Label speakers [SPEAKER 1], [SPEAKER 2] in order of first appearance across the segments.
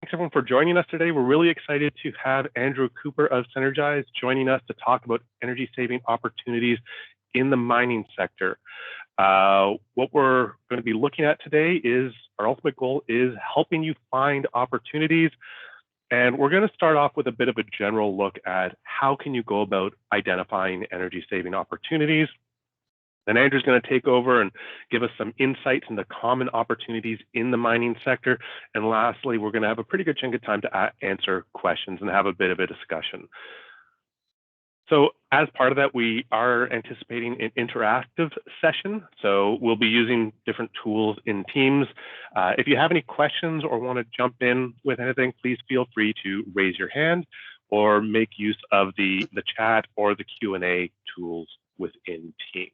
[SPEAKER 1] Thanks everyone for joining us today. We're really excited to have Andrew Cooper of Cenergize joining us to talk about energy saving opportunities in the mining sector. What we're going to be looking at today is our ultimate goal is helping you find opportunities. And we're going to start off with a bit of a general look at how can you go about identifying energy saving opportunities. Then Andrew's going to take over and give us some insights into common opportunities in the mining sector. And lastly, we're going to have a pretty good chunk of time to answer questions and have a bit of a discussion. So as part of that, we are anticipating an interactive session. So we'll be using different tools in Teams. If you have any questions or want to jump in with anything, please feel free to raise your hand or make use of the chat or the Q&A tools within Teams.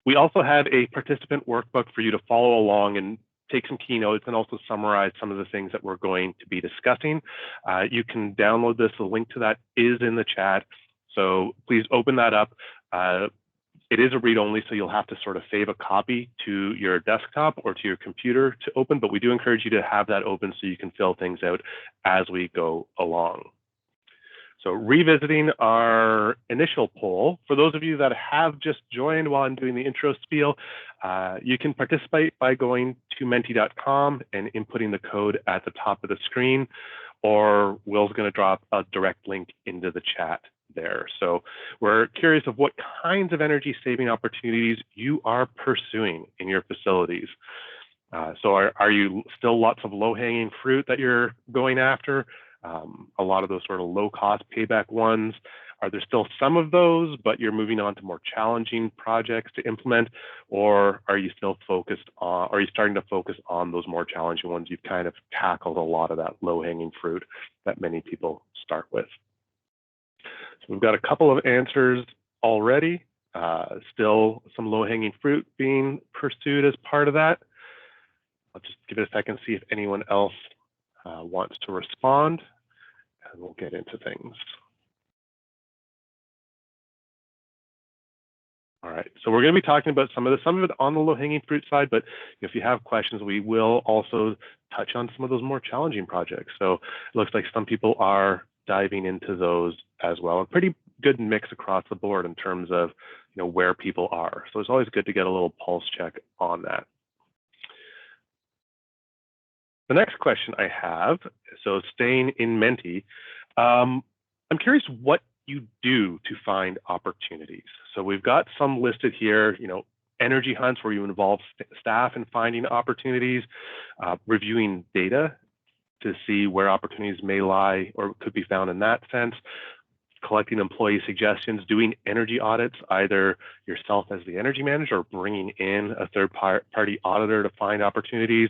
[SPEAKER 1] We also have a participant workbook for you to follow along and take some keynotes and also summarize some of the things that we're going to be discussing. You can download this. The link to that is in the chat. So please open that up. It is a read-only, so you'll have to sort of save a copy to your desktop or to your computer to open, but we do encourage you to have that open so you can fill things out as we go along. So revisiting our initial poll, for those of you that have just joined while I'm doing the intro spiel, you can participate by going to menti.com and inputting the code at the top of the screen, or Will's going to drop a direct link into the chat there. So we're curious of what kinds of energy saving opportunities you are pursuing in your facilities. So are you still lots of low-hanging fruit that you're going after? A lot of those sort of low-cost payback ones. Are there still some of those, but you're moving on to more challenging projects to implement, or are you still focused on? Are you starting to focus on those more challenging ones? You've kind of tackled a lot of that low-hanging fruit that many people start with. So we've got a couple of answers already. Still some low-hanging fruit being pursued as part of that. I'll just give it a second, see if anyone else wants to respond, and we'll get into things. All right, so we're going to be talking about some of it on the low-hanging fruit side, but if you have questions, we will also touch on some of those more challenging projects. So it looks like some people are diving into those as well. A pretty good mix across the board in terms of where people are. So it's always good to get a little pulse check on that. The next question I have, so staying in Menti, I'm curious what you do to find opportunities. So we've got some listed here, energy hunts where you involve staff in finding opportunities, reviewing data to see where opportunities may lie or could be found in that sense, collecting employee suggestions, doing energy audits, either yourself as the energy manager or bringing in a third-party auditor to find opportunities.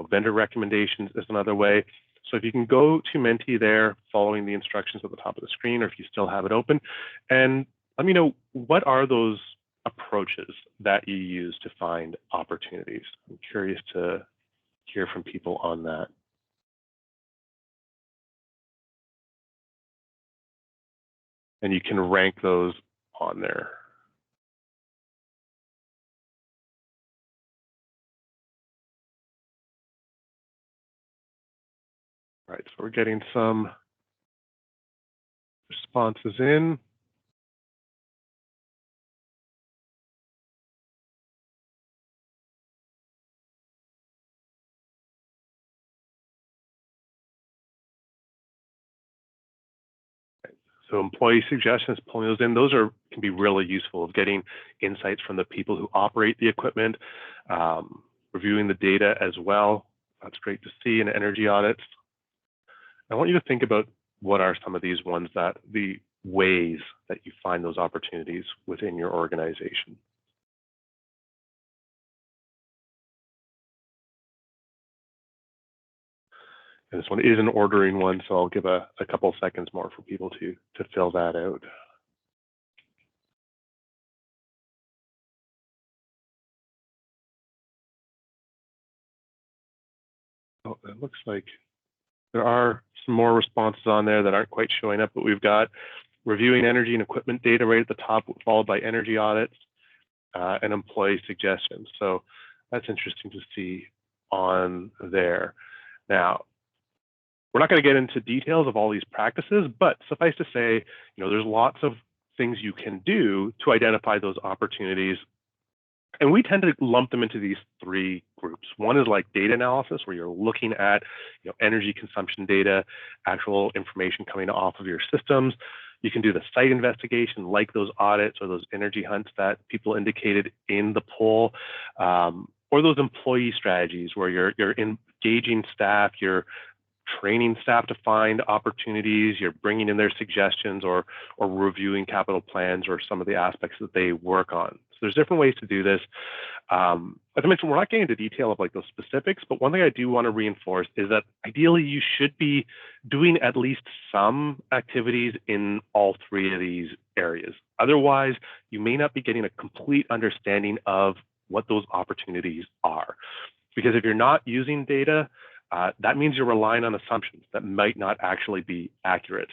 [SPEAKER 1] Vendor recommendations is another way. So if you can go to Menti there, following the instructions at the top of the screen, or if you still have it open, and let me know what are those approaches that you use to find opportunities. I'm curious to hear from people on that. And you can rank those on there. All right, so we're getting some responses in. So employee suggestions, pulling those in, those can be really useful of getting insights from the people who operate the equipment, reviewing the data as well. That's great to see in energy audits. I want you to think about what are some of these ones the ways that you find those opportunities within your organization. And this one is an ordering one, so I'll give a couple seconds more for people to fill that out. Oh, it looks like there are some more responses on there that aren't quite showing up, but we've got reviewing energy and equipment data right at the top, followed by energy audits and employee suggestions. So that's interesting to see on there. Now, we're not going to get into details of all these practices, but suffice to say, there's lots of things you can do to identify those opportunities. And we tend to lump them into these three groups. One is like data analysis, where you're looking at energy consumption data, actual information coming off of your systems. You can do the site investigation, like those audits or those energy hunts that people indicated in the poll, or those employee strategies where you're engaging staff, you're training staff to find opportunities, you're bringing in their suggestions or reviewing capital plans or some of the aspects that they work on. So there's different ways to do this. As I mentioned, we're not getting into detail of like those specifics, but one thing I do want to reinforce is that ideally you should be doing at least some activities in all three of these areas. Otherwise, you may not be getting a complete understanding of what those opportunities are. Because if you're not using data, that means you're relying on assumptions that might not actually be accurate.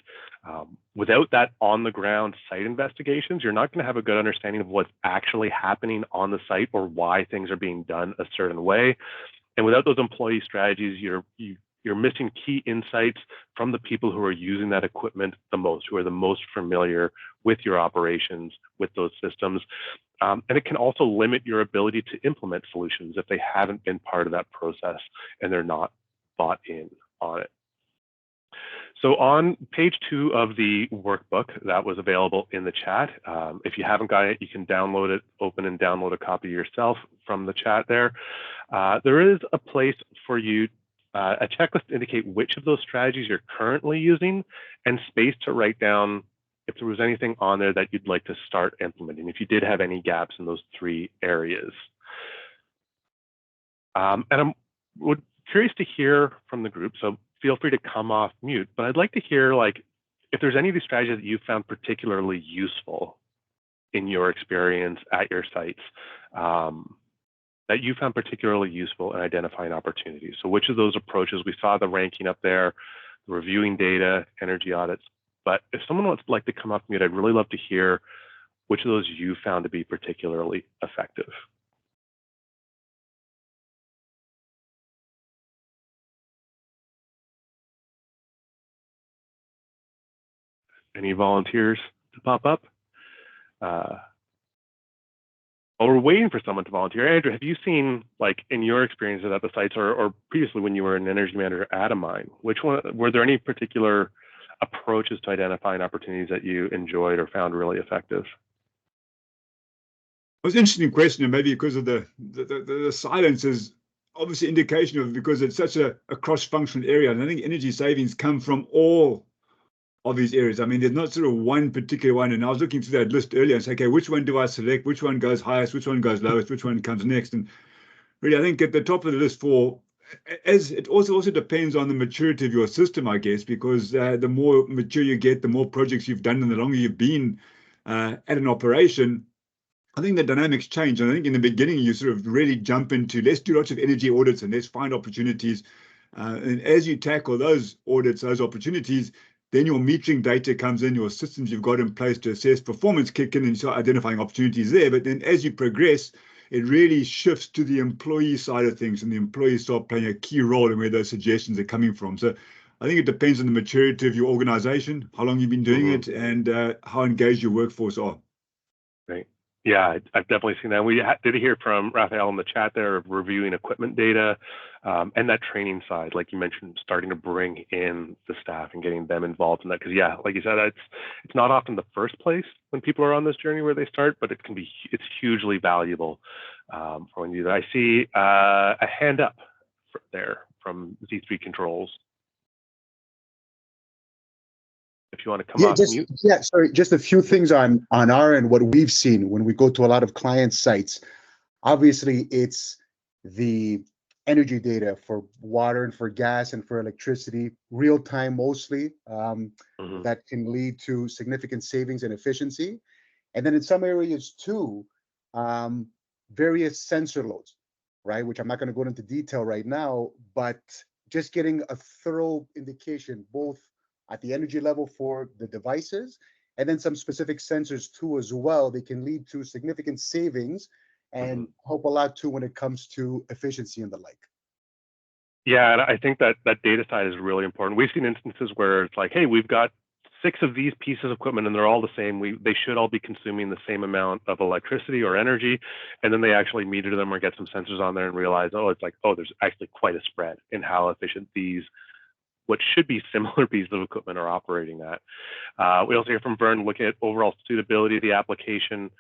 [SPEAKER 1] Without that on-the-ground site investigations, you're not going to have a good understanding of what's actually happening on the site or why things are being done a certain way. And without those employee strategies, you're missing key insights from the people who are using that equipment the most, who are the most familiar with your operations, with those systems. And it can also limit your ability to implement solutions if they haven't been part of that process and they're not bought in on it. So on page 2 of the workbook that was available in the chat, if you haven't got it, you can download it, open and download a copy yourself from the chat there. There is a place for you, a checklist to indicate which of those strategies you're currently using and space to write down if there was anything on there that you'd like to start implementing, if you did have any gaps in those three areas. And I'm curious to hear from the group, so feel free to come off mute, but I'd like to hear like if there's any of these strategies that you found particularly useful in your experience at your sites, that you found particularly useful in identifying opportunities. So which of those approaches, we saw the ranking up there, reviewing data, energy audits, but if someone would like to come off mute, I'd really love to hear which of those you found to be particularly effective. Any volunteers to pop up? While we're waiting for someone to volunteer, Andrew, have you seen, like in your experiences at the sites or previously when you were an energy manager at a mine, were there any particular approaches to identifying opportunities that you enjoyed or found really effective?
[SPEAKER 2] It was an interesting question, and maybe because of the silence is obviously indication of, because it's such a cross-functional area, and I think energy savings come from all of these areas. I mean, there's not sort of one particular one, and I was looking through that list earlier and say, okay, which one do I select? Which one goes highest? Which one goes lowest? Which one comes next? And really, I think at the top of the list as it also depends on the maturity of your system, I guess, because the more mature you get, the more projects you've done, and the longer you've been at an operation, I think the dynamics change. And I think in the beginning, you sort of really jump into, let's do lots of energy audits and let's find opportunities. And as you tackle those audits, those opportunities, then your metering data comes in, your systems you've got in place to assess performance kick in and start identifying opportunities there. But then as you progress, it really shifts to the employee side of things, and the employees start playing a key role in where those suggestions are coming from. So I think it depends on the maturity of your organization, how long you've been doing it, and how engaged your workforce are.
[SPEAKER 1] Right. Yeah, I've definitely seen that. We did hear from Raphael in the chat there of reviewing equipment data and that training side, like you mentioned, starting to bring in the staff and getting them involved in that. Because yeah, like you said, it's not often the first place when people are on this journey where they start, but it's hugely valuable for when you do that. I see a hand up there from Z3 Controls. If you want to come off mute.
[SPEAKER 3] Yeah, sorry, just a few things on our end, what we've seen when we go to a lot of client sites. Obviously, it's the energy data for water and for gas and for electricity, real time mostly, that can lead to significant savings and efficiency. And then in some areas too, various sensor loads, right? Which I'm not going to go into detail right now, but just getting a thorough indication, both at the energy level for the devices, and then some specific sensors too as well. They can lead to significant savings and help a lot too when it comes to efficiency and the like.
[SPEAKER 1] Yeah, and I think that that data side is really important. We've seen instances where it's like, hey, we've got 6 of these pieces of equipment and they're all the same. They should all be consuming the same amount of electricity or energy. And then they actually meter them or get some sensors on there and realize, oh, it's like, oh, there's actually quite a spread in how efficient these, what should be similar pieces of equipment are operating at. We also hear from Vern, looking at overall suitability of the application,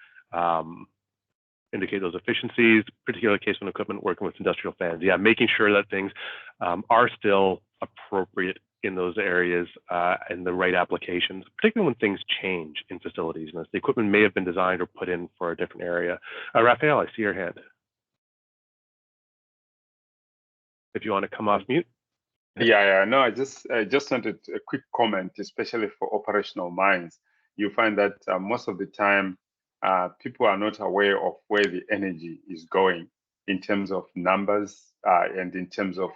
[SPEAKER 1] indicate those efficiencies, particular case when equipment working with industrial fans. Yeah, making sure that things are still appropriate in those areas and the right applications, particularly when things change in facilities. And the equipment may have been designed or put in for a different area. Raphael, I see your hand. If you want to come off mute.
[SPEAKER 4] Yeah. No, I just wanted a quick comment, especially for operational mines. You find that most of the time, people are not aware of where the energy is going in terms of numbers and in terms of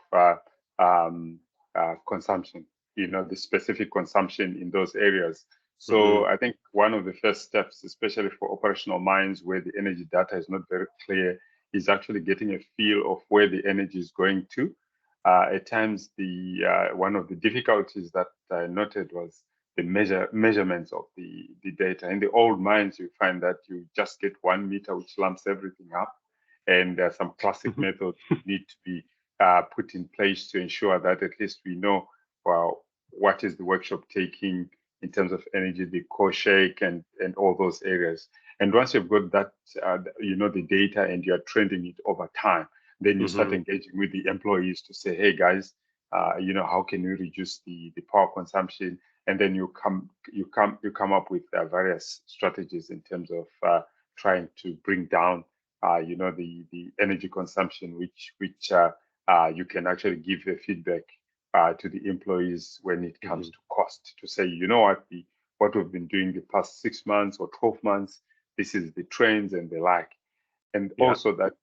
[SPEAKER 4] consumption, the specific consumption in those areas. So I think one of the first steps, especially for operational mines where the energy data is not very clear, is actually getting a feel of where the energy is going to. At times, one of the difficulties that I noted was the measurements of the data. In the old mines, you find that you just get 1 meter, which lumps everything up, and some classic methods need to be put in place to ensure that at least we know, well, what is the workshop taking in terms of energy, the core shake, and all those areas. And once you've got that, the data, and you're trending it over time, then you start engaging with the employees to say, hey guys, how can we reduce the power consumption? And then you come up with various strategies in terms of trying to bring down, the energy consumption, which you can actually give the feedback to the employees when it comes to cost, to say, what we've been doing the past 6 months or 12 months, this is the trends and the like. And also that,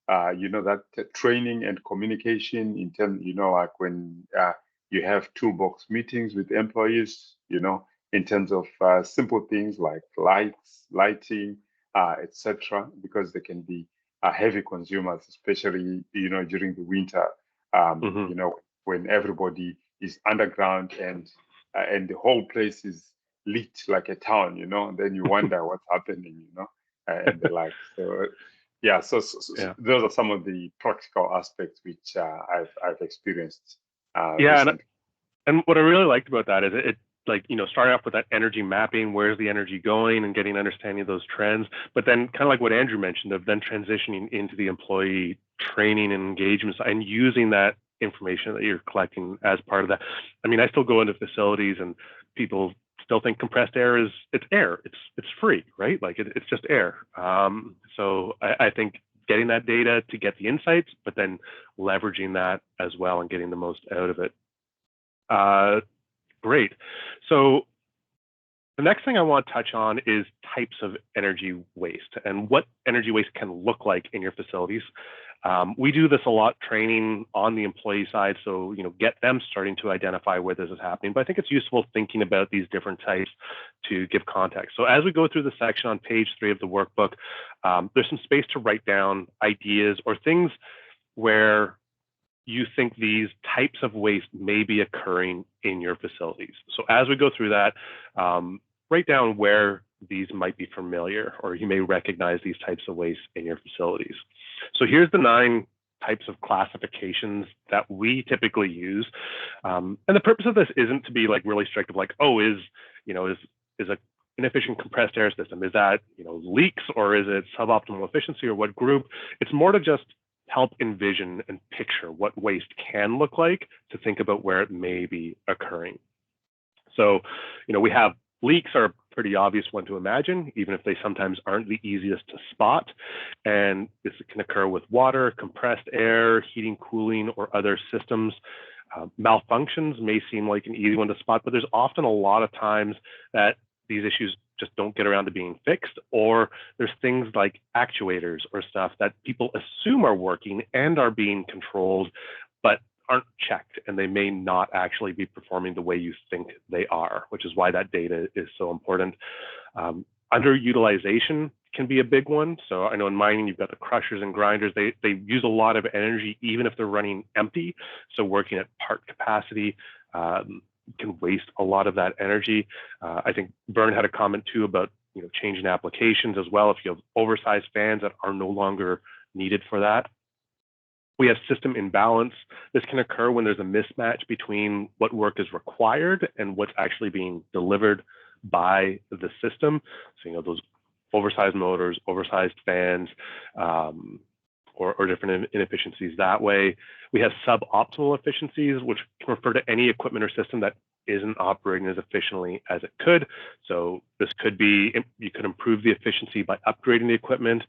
[SPEAKER 4] that training and communication in terms, like when you have toolbox meetings with employees, in terms of simple things like lighting, etc., because they can be heavy consumers, especially, during the winter, when everybody is underground and the whole place is lit like a town, then you wonder what's happening, and the like. So yeah, so those are some of the practical aspects which I've experienced.
[SPEAKER 1] And what I really liked about that is it starting off with that energy mapping, where's the energy going, and getting understanding of those trends. But then kind of like what Andrew mentioned, of then transitioning into the employee training and engagement and using that information that you're collecting as part of that. I mean, I still go into facilities and people still think compressed air is air. It's free, right? Like it's just air. So I think getting that data to get the insights, but then leveraging that as well and getting the most out of it. Great. So the next thing I want to touch on is types of energy waste and what energy waste can look like in your facilities. We do this a lot training on the employee side, so get them starting to identify where this is happening. But I think it's useful thinking about these different types to give context. So as we go through the section on page 3 of the workbook, there's some space to write down ideas or things where you think these types of waste may be occurring in your facilities. So as we go through that, write down where these might be familiar, or you may recognize these types of waste in your facilities. So here's the 9 types of classifications that we typically use. And the purpose of this isn't to be like really strict of like, oh, is a inefficient compressed air system, is that leaks, or is it suboptimal efficiency, or what group? It's more to just help envision and picture what waste can look like, to think about where it may be occurring. So, we have leaks are a pretty obvious one to imagine, even if they sometimes aren't the easiest to spot. And this can occur with water, compressed air, heating, cooling, or other systems. Malfunctions may seem like an easy one to spot, but there's often a lot of times that these issues just don't get around to being fixed, or there's things like actuators or stuff that people assume are working and are being controlled, but aren't checked, and they may not actually be performing the way you think they are, which is why that data is so important. Underutilization can be a big one. So I know in mining, you've got the crushers and grinders. They use a lot of energy, even if they're running empty. So working at part capacity can waste a lot of that energy. I think Vern had a comment too about changing applications as well. If you have oversized fans that are no longer needed for that. We have system imbalance. This can occur when there's a mismatch between what work is required and what's actually being delivered by the system. So, those oversized motors, oversized fans, or different inefficiencies that way. We have suboptimal efficiencies, which can refer to any equipment or system that isn't operating as efficiently as it could. So this could be, you could improve the efficiency by upgrading the equipment,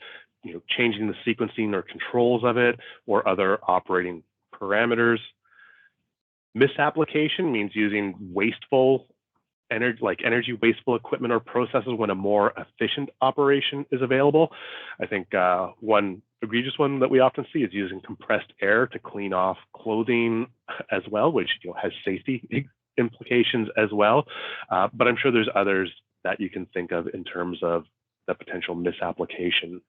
[SPEAKER 1] changing the sequencing or controls of it, or other operating parameters. Misapplication means using wasteful energy wasteful equipment or processes when a more efficient operation is available. I think one egregious one that we often see is using compressed air to clean off clothing as well, which has safety implications as well. But I'm sure there's others that you can think of in terms of the potential misapplication.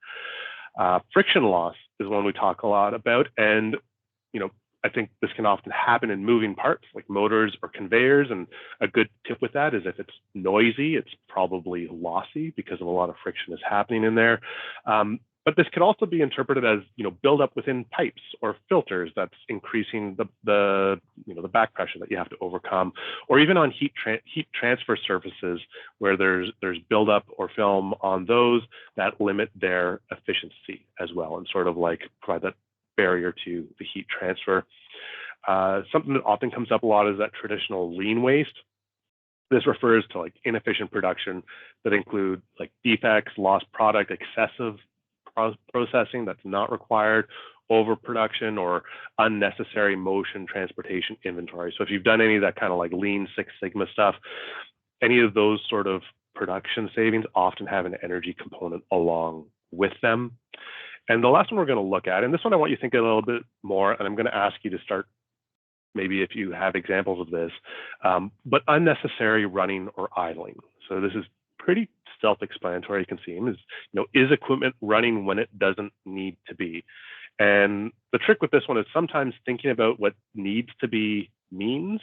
[SPEAKER 1] Friction loss is one we talk a lot about, and I think this can often happen in moving parts like motors or conveyors. And a good tip with that is if it's noisy, it's probably lossy because of a lot of friction is happening in there. But this could also be interpreted as buildup within pipes or filters that's increasing the back pressure that you have to overcome, or even on heat transfer surfaces where there's buildup or film on those that limit their efficiency as well, and sort of like provide that barrier to the heat transfer. Something that often comes up a lot is that traditional lean waste. This refers to inefficient production that include defects, lost product, excessive processing that's not required, overproduction, or unnecessary motion, transportation, inventory. So if you've done any of that kind of Lean Six Sigma stuff, any of those sort of production savings often have an energy component along with them. And the last one we're going to look at, and this one I want you to think a little bit more, and I'm going to ask you to start, maybe if you have examples of this, but unnecessary running or idling. So this is pretty self-explanatory. You can see them is equipment running when it doesn't need to be? And the trick with this one is sometimes thinking about what needs to be means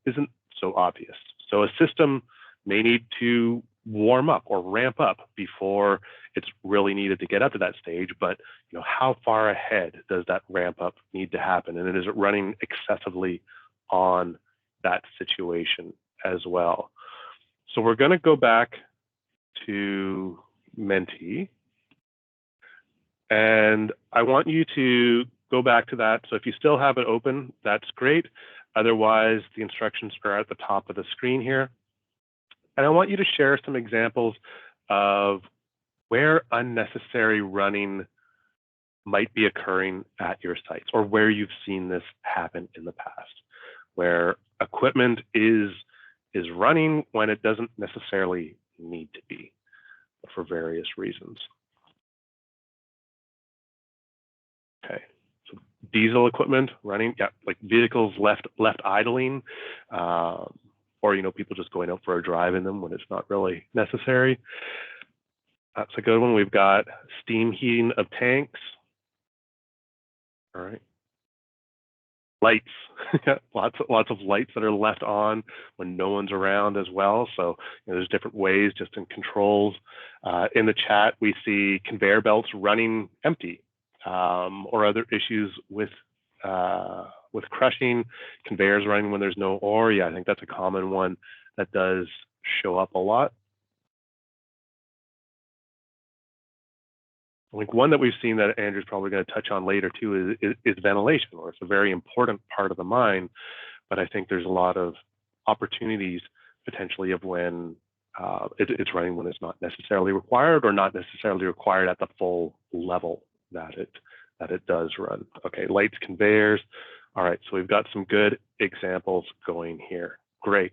[SPEAKER 1] isn't so obvious. So a system may need to warm up or ramp up before it's really needed to get up to that stage, but how far ahead does that ramp up need to happen, and is it running excessively on that situation as well? So we're going to go back to Menti, and I want you to go back to that. So if you still have it open, that's great. Otherwise, the instructions are at the top of the screen here. And I want you to share some examples of where unnecessary running might be occurring at your sites, or where you've seen this happen in the past, where equipment is running when it doesn't necessarily need to be for various reasons. Okay, so diesel equipment running, yeah, like vehicles left idling, or people just going out for a drive in them when it's not really necessary. That's a good one. We've got steam heating of tanks. All right. Lights, lots of lights that are left on when no one's around as well. So there's different ways just in controls. In the chat, we see conveyor belts running empty, or other issues with crushing, conveyors running when there's no ore. Yeah, I think that's a common one that does show up a lot. I think one that we've seen that Andrew's probably going to touch on later too is ventilation, or it's a very important part of the mine. But I think there's a lot of opportunities potentially of when it's running when it's not necessarily required, or not necessarily required at the full level that it does run. Okay, lights, conveyors. All right, so we've got some good examples going here. Great.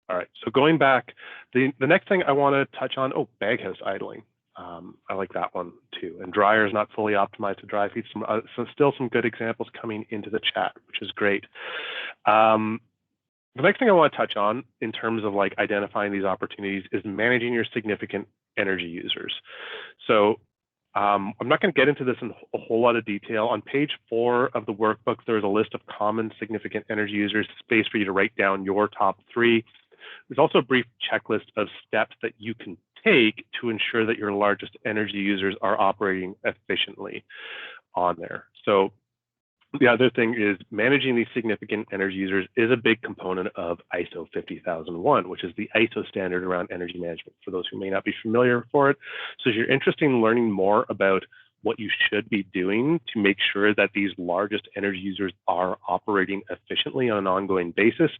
[SPEAKER 1] All right, so going back, the next thing I want to touch on, baghouse idling. I like that one too. And dryer is not fully optimized to dry feed. So still some good examples coming into the chat, which is great. The next thing I want to touch on in terms of like identifying these opportunities is managing your significant energy users. So I'm not going to get into this in a whole lot of detail. On page 4 of the workbook, there's a list of common significant energy users, space for you to write down your top 3. There's also a brief checklist of steps that you can take to ensure that your largest energy users are operating efficiently on there. So the other thing is managing these significant energy users is a big component of ISO 50001, which is the ISO standard around energy management, for those who may not be familiar for it. So if you're interested in learning more about what you should be doing to make sure that these largest energy users are operating efficiently on an ongoing basis,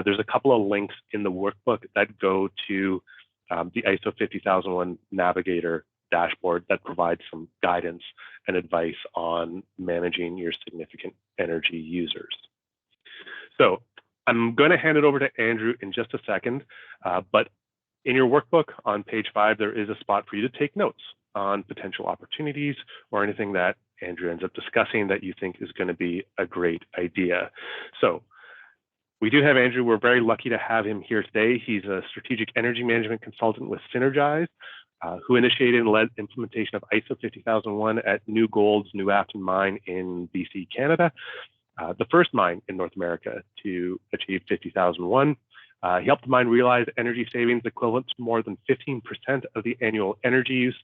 [SPEAKER 1] there's a couple of links in the workbook that go to the ISO 50001 Navigator dashboard that provides some guidance and advice on managing your significant energy users. So I'm going to hand it over to Andrew in just a second, but in your workbook on page 5, there is a spot for you to take notes on potential opportunities or anything that Andrew ends up discussing that you think is going to be a great idea. So we do have Andrew. We're very lucky to have him here today. He's a strategic energy management consultant with Synergize, who initiated and led implementation of ISO 50001 at New Gold's New Afton mine in BC, Canada, the first mine in North America to achieve 50001. He helped the mine realize energy savings equivalent to more than 15% of the annual energy use.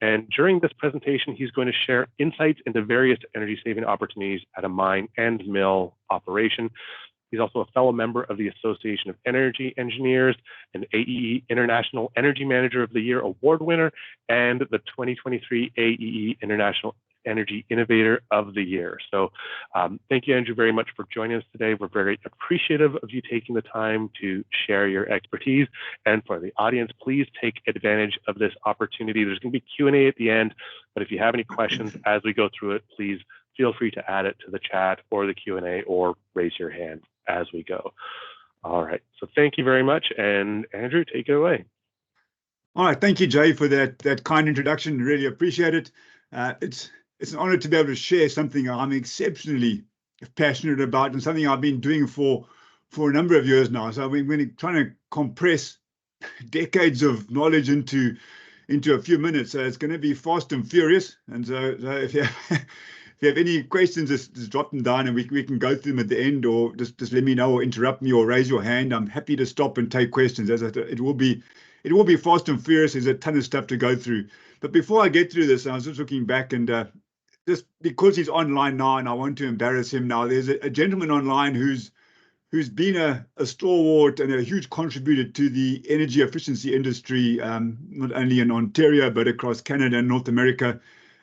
[SPEAKER 1] And during this presentation, he's going to share insights into various energy saving opportunities at a mine and mill operation. He's also a fellow member of the Association of Energy Engineers, an AEE International Energy Manager of the Year award winner, and the 2023 AEE International Energy Innovator of the Year. So thank you, Andrew, very much for joining us today. We're very appreciative of you taking the time to share your expertise. And for the audience, please take advantage of this opportunity. There's going to be Q&A at the end, but if you have any questions as we go through it, please feel free to add it to the chat or the Q&A or raise your hand as we go. All right, so thank you very much. And Andrew, take it away.
[SPEAKER 2] All right, thank you, Jay, for that kind introduction. Really appreciate it. It's an honor to be able to share something I'm exceptionally passionate about and something I've been doing for a number of years now. So we're going to try to compress decades of knowledge into a few minutes. So it's going to be fast and furious. And so if you have any questions, just drop them down and we can go through them at the end, or just let me know or interrupt me or raise your hand. I'm happy to stop and take questions. It will be fast and furious. There's a ton of stuff to go through. But before I get through this, I was just looking back and just because he's online now and I want to embarrass him now, there's a gentleman online who's been a stalwart and a huge contributor to the energy efficiency industry, not only in Ontario, but across Canada and North America.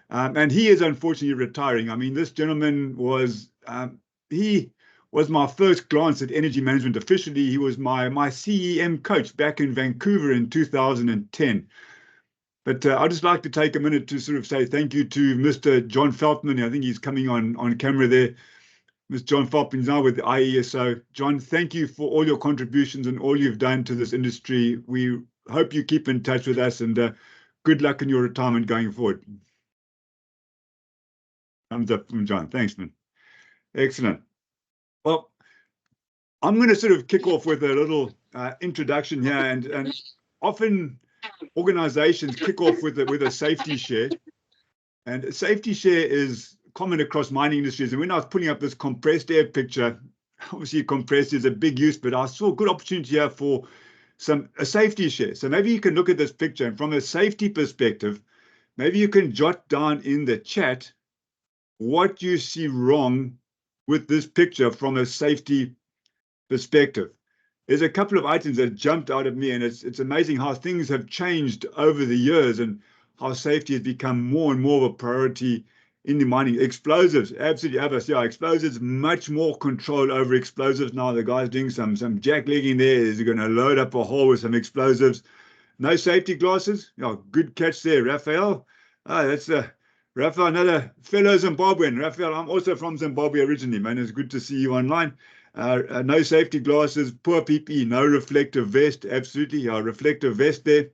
[SPEAKER 2] And he is unfortunately retiring. I mean, this gentleman was, he was my first glance at energy management officially. He was my CEM coach back in Vancouver in 2010. But I'd just like to take a minute to sort of say thank you to Mr. John Feltman. I think he's coming on camera there. Mr. John Feltman is now with the IESO. John, thank you for all your contributions and all you've done to this industry. We hope you keep in touch with us, and good luck in your retirement going forward. Thumbs up from John. Thanks, man. Excellent. Well, I'm going to sort of kick off with a little introduction here, and often organizations kick off with a safety share, and a safety share is common across mining industries. And when I was putting up this compressed air picture, obviously compressed is a big use, but I saw a good opportunity here for a safety share. So maybe you can look at this picture, and from a safety perspective, maybe you can jot down in the chat what you see wrong with this picture from a safety perspective. There's a couple of items that jumped out at me, and it's amazing how things have changed over the years and how safety has become more and more of a priority in the mining. Explosives, absolutely obvious. Yeah, explosives, much more control over explosives now. The guy's doing some jacklegging there. Is going to load up a hole with some explosives. No safety glasses. Yeah, good catch there, Raphael. That's Raphael, another fellow Zimbabwean. Raphael, I'm also from Zimbabwe originally, man. It's good to see you online. No safety glasses, poor PPE, no reflective vest, absolutely, yeah, reflective vest there.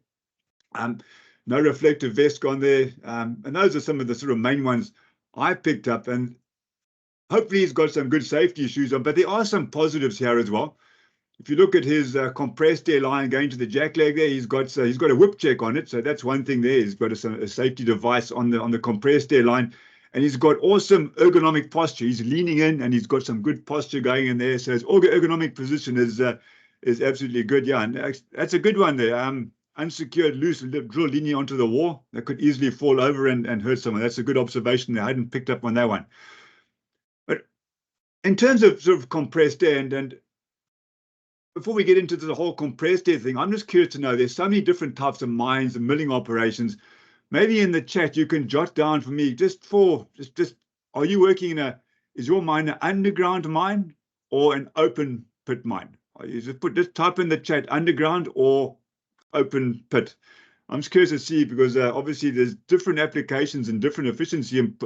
[SPEAKER 2] No reflective vest gone there. And those are some of the sort of main ones I picked up. And hopefully he's got some good safety shoes on, but there are some positives here as well. if you look at his compressed air line going to the jack leg there, he's got a whip check on it. So that's one thing there. He's got a safety device on the compressed air line, and he's got awesome ergonomic posture. He's leaning in, and he's got some good posture going in there. So his ergonomic position is absolutely good. Yeah, and that's a good one there. Unsecured loose drill leaning onto the wall that could easily fall over and hurt someone. That's a good observation there. I hadn't picked up on that one. But in terms of sort of compressed air, and before we get into the whole compressed air thing, I'm just curious to know, there's so many different types of mines and milling operations. Maybe in the chat you can jot down for me, are you working is your mine an underground mine or an open pit mine? You just type in the chat, underground or open pit. I'm just curious to see, because obviously there's different applications and different efficiency and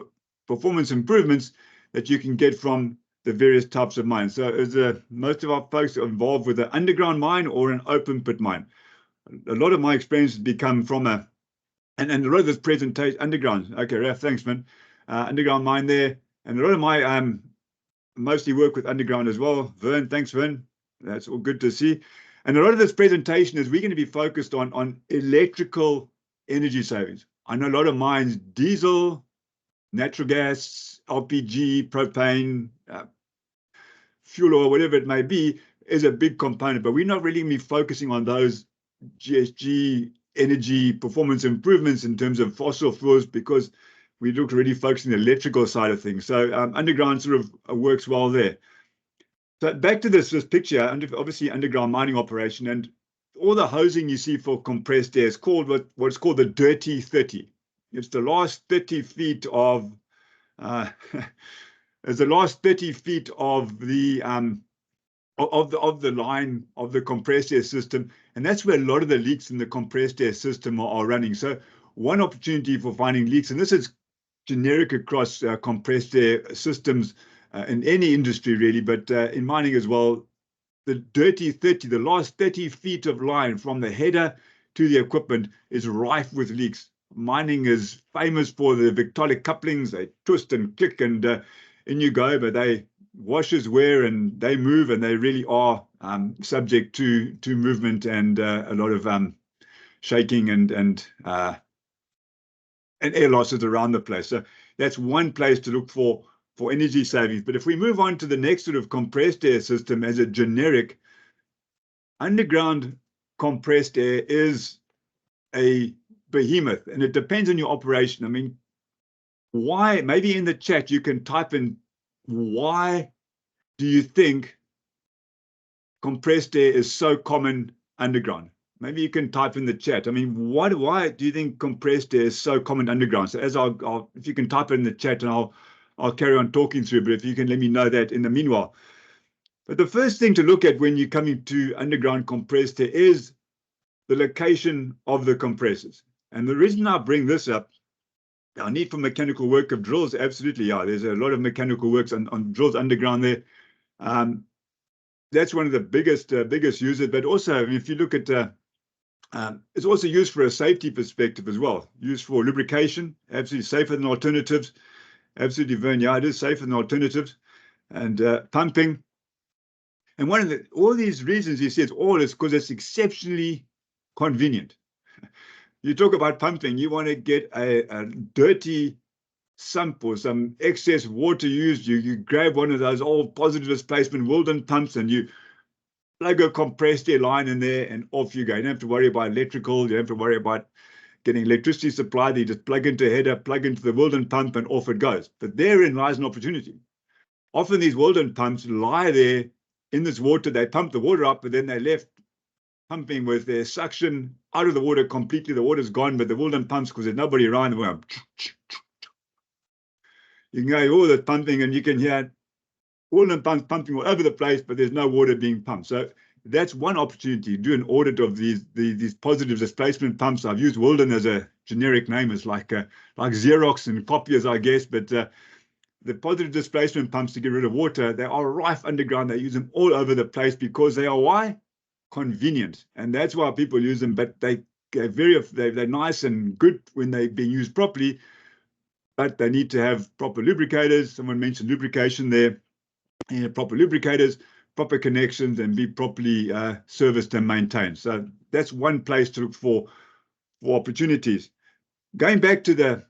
[SPEAKER 2] performance improvements that you can get from the various types of mines. So is most of our folks involved with an underground mine or an open pit mine? A lot of my experience has become from and a lot of this presentation underground. Okay, Raf, thanks, man. Underground mine there, and a lot of my mostly work with underground as well. Vern, thanks, Vern. That's all good to see. And a lot of this presentation is we're going to be focused on electrical energy savings. I know a lot of mines, diesel, natural gas, LPG, propane, fuel oil, whatever it may be, is a big component, but we're not really going to be focusing on those GHG energy performance improvements in terms of fossil fuels, because we look really focusing on the electrical side of things. So underground sort of works well there. So back to this picture, obviously underground mining operation, and all the hosing you see for compressed air is called what's called the dirty 30. It's the last 30 feet of it's the last 30 feet of the line of the compressed air system, and that's where a lot of the leaks in the compressed air system are running. So one opportunity for finding leaks, and this is generic across compressed air systems in any industry really, but in mining as well, the dirty 30, the last 30 feet of line from the header to the equipment is rife with leaks. Mining is famous for the Victaulic couplings. They twist and click and in you go, but they washers wear and they move, and they really are subject to movement and a lot of shaking and air losses around the place. So that's one place to look for energy savings. But if we move on to the next sort of compressed air system as a generic, underground compressed air is a behemoth, and it depends on your operation. I mean, why? Maybe in the chat you can type in, why do you think compressed air is so common underground? Maybe you can type in the chat. I mean, why do you think compressed air is so common underground? So as if you can type it in the chat, and I'll carry on talking through, but if you can let me know that in the meanwhile. But the first thing to look at when you're coming to underground compressed air is the location of the compressors. And the reason I bring this up, our need for mechanical work of drills, absolutely, yeah. There's a lot of mechanical works on drills underground there. That's one of the biggest users, but also, I mean, if you look at, it's also used for a safety perspective as well, used for lubrication, absolutely safer than alternatives. Absolutely, Vern, yeah, it is safer than alternatives, and pumping. And one of all these reasons you see, it's because it's exceptionally convenient. You talk about pumping, you want to get a dirty sump or some excess water used, you grab one of those old positive displacement Wilden pumps and you plug a compressed air line in there and off you go. You don't have to worry about electrical, you don't have to worry about getting electricity supply. You just plug into a header, plug into the Wilden pump, and off it goes. But therein lies an opportunity. Often these Wilden pumps lie there in this water. They pump the water up, but then they're left pumping with their suction out of the water completely. The water's gone, but the Wilden pumps, because there's nobody around, you can go all that pumping, and you can hear Wilden pumps pumping all over the place, but there's no water being pumped. So that's one opportunity. Do an audit of these positive displacement pumps. I've used Wilden as a generic name. It's like Xerox and copiers, I guess. But the positive displacement pumps to get rid of water, they are rife underground. They use them all over the place because they are why? Convenient. And that's why people use them. But they're nice and good when they're being used properly. But they need to have proper lubricators. Someone mentioned lubrication there. Proper lubricators, proper connections and be properly serviced and maintained. So that's one place to look for opportunities. Going back to the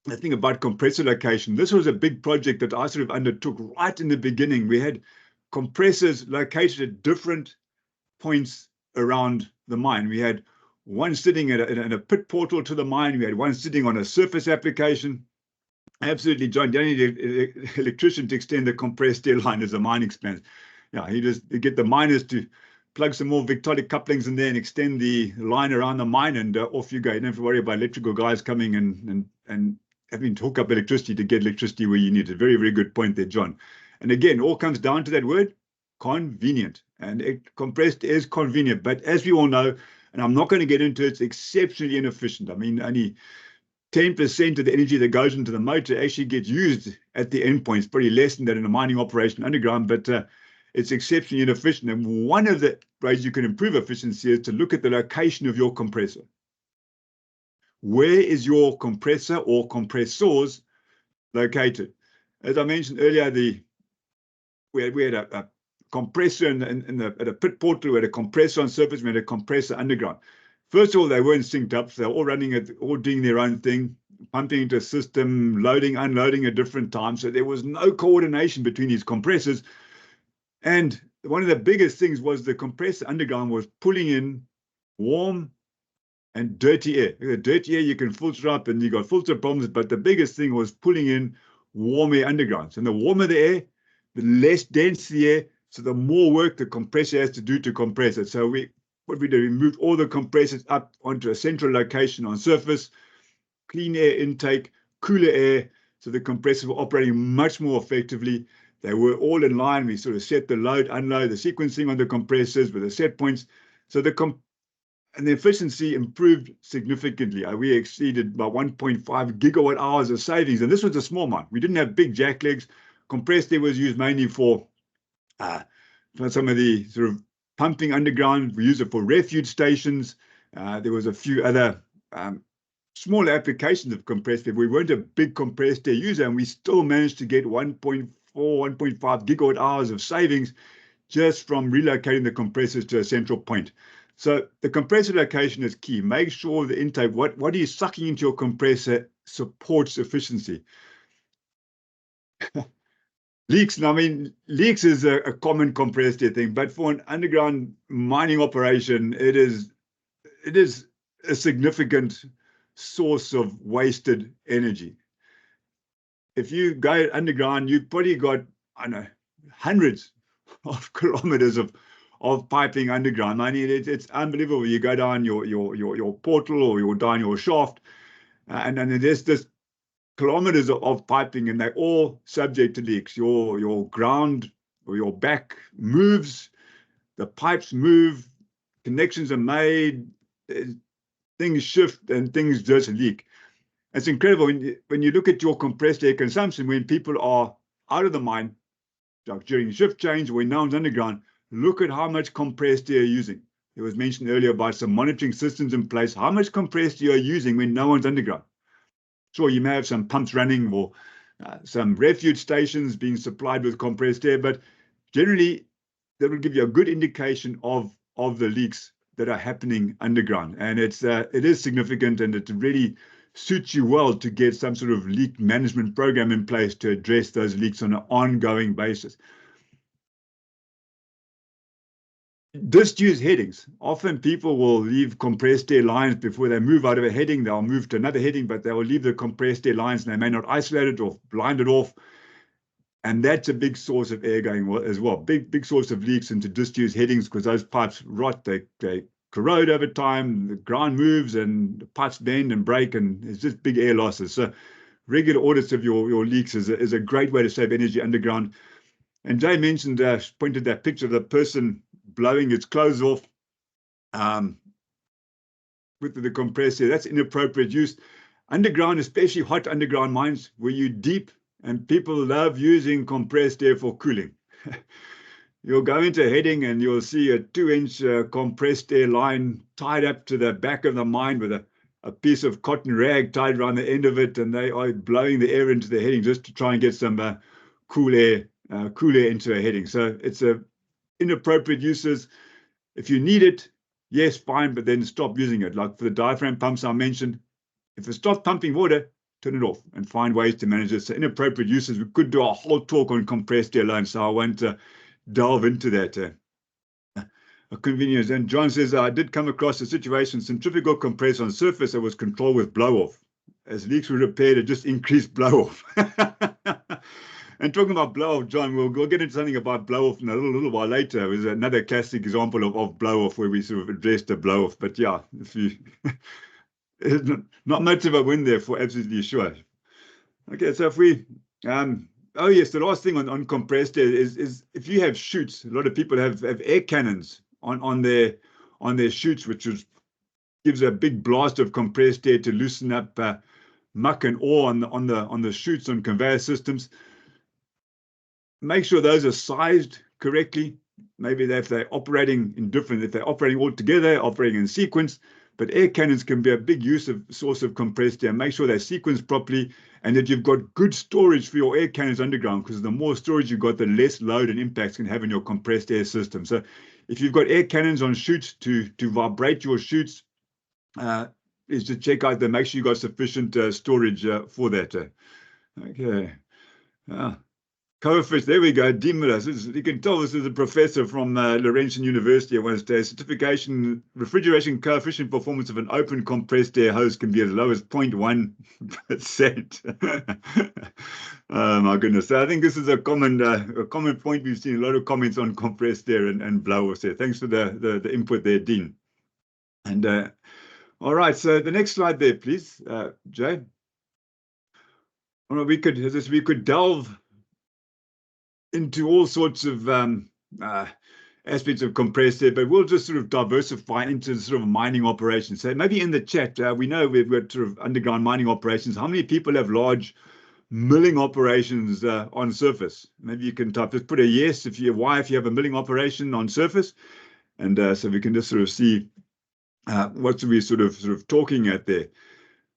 [SPEAKER 2] thing about compressor location, this was a big project that I sort of undertook right in the beginning. We had compressors located at different points around the mine. We had one sitting at a pit portal to the mine. We had one sitting on a surface application. Absolutely, John, you need an electrician to extend the compressed air line as the mine expands. Yeah, you get the miners to plug some more Victolic couplings in there and extend the line around the mine, and off you go. You don't have to worry about electrical guys coming and having to hook up electricity to get electricity where you need it. Very, very good point there, John. And again, all comes down to that word, convenient. And compressed air is convenient, but as we all know, and I'm not going to get into it, it's exceptionally inefficient. I mean, only 10% of the energy that goes into the motor actually gets used at the endpoint. It's pretty less than that in a mining operation underground, but it's exceptionally inefficient. And one of the ways you can improve efficiency is to look at the location of your compressor. Where is your compressor or compressors located? As I mentioned earlier, we had a compressor at a pit portal, we had a compressor on surface, we had a compressor underground. First of all, they weren't synced up, so they're all running all doing their own thing, pumping into a system, loading, unloading at different times. So there was no coordination between these compressors. And one of the biggest things was the compressor underground was pulling in warm and dirty air. The dirty air you can filter up and you got filter problems, but the biggest thing was pulling in warm air underground. So the warmer the air, the less dense the air, so the more work the compressor has to do to compress it. So what we did, we moved all the compressors up onto a central location on surface, clean air intake, cooler air, so the compressors were operating much more effectively. They were all in line. We sort of set the load, unload, the sequencing on the compressors with the set points. So and the efficiency improved significantly. We exceeded by 1.5 gigawatt hours of savings. And this was a small mine. We didn't have big jack legs. Compressed air was used mainly for some of the sort of pumping underground. We use it for refuge stations. There was a few other small applications of compressed air. We weren't a big compressed air user, and we still managed to get 1.4, 1.5 gigawatt hours of savings just from relocating the compressors to a central point. So the compressor location is key. Make sure the intake, what are you sucking into your compressor, supports efficiency. Leaks, and I mean, leaks is a common compressed air thing, but for an underground mining operation, it is a significant source of wasted energy. If you go underground, you've probably got, I don't know, hundreds of kilometers of piping underground. I mean, it's unbelievable. You go down your portal or you down your shaft, and then there's this kilometers of piping, and they're all subject to leaks. Your ground or your back moves, the pipes move, connections are made, things shift, and things just leak. It's incredible when you look at your compressed air consumption when people are out of the mine, like during shift change, when no one's underground. Look at how much compressed air you're using. It was mentioned earlier about some monitoring systems in place. How much compressed air you're using when no one's underground? Sure, you may have some pumps running or some refuge stations being supplied with compressed air, but generally that will give you a good indication of the leaks that are happening underground. And it is significant, and it really suits you well to get some sort of leak management program in place to address those leaks on an ongoing basis. Disused headings. Often people will leave compressed air lines before they move out of a heading. They'll move to another heading, but they will leave the compressed air lines and they may not isolate it or blind it off. And that's a big source of air going as well. Big source of leaks into disused headings because those pipes rot, they corrode over time, the ground moves and the pipes bend and break, and it's just big air losses. So regular audits of your leaks is a great way to save energy underground. And Jay mentioned, pointed that picture of the person blowing its clothes off with the compressor. That's inappropriate use. Underground, especially hot underground mines where you're deep, and people love using compressed air for cooling. You'll go into a heading and you'll see a 2-inch compressed air line tied up to the back of the mine with a piece of cotton rag tied around the end of it, and they are blowing the air into the heading just to try and get some cool air into a heading. So it's a inappropriate uses. If you need it, yes, fine, but then stop using it. Like for the diaphragm pumps I mentioned, if it stops pumping water, turn it off and find ways to manage it. So inappropriate uses, we could do a whole talk on compressed air alone, so I won't delve into that. A convenience. And John says, I did come across a situation, centrifugal compressor on surface that was controlled with blow-off. As leaks were repaired, it just increased blow-off. And talking about blow-off, John, we'll get into something about blow-off in a little while later. It was another classic example of blow-off where we sort of addressed the blow-off. But yeah, if you not much of a win there for absolutely sure. Okay, so if we oh yes, the last thing on compressed air is if you have chutes, a lot of people have air cannons on their chutes, which gives a big blast of compressed air to loosen up muck and ore on the chutes on conveyor systems. Make sure those are sized correctly. Maybe if they're operating if they're operating all together, operating in sequence. But air cannons can be a big source of compressed air. Make sure they're sequenced properly and that you've got good storage for your air cannons underground, because the more storage you've got, the less load and impacts can have in your compressed air system. So if you've got air cannons on chutes to vibrate your chutes, is to check out that, make sure you've got sufficient storage for that. Okay. Coefficient, there we go, DMILA. You can tell this is a professor from Laurentian University at Wednesday. Certification, refrigeration coefficient performance of an open compressed air hose can be as low as 0.1%. Oh my goodness. So I think this is a common point. We've seen a lot of comments on compressed air and blow-offs there. Thanks for the input there, Dean. And all right, so the next slide there, please, Jay. Well, we could delve into all sorts of aspects of compressed air, but we'll just sort of diversify into sort of mining operations. So maybe in the chat, we know we've got sort of underground mining operations. How many people have large milling operations on surface? Maybe you can type, just put a yes if you have a milling operation on surface, and so we can just sort of see what we're sort of talking at there.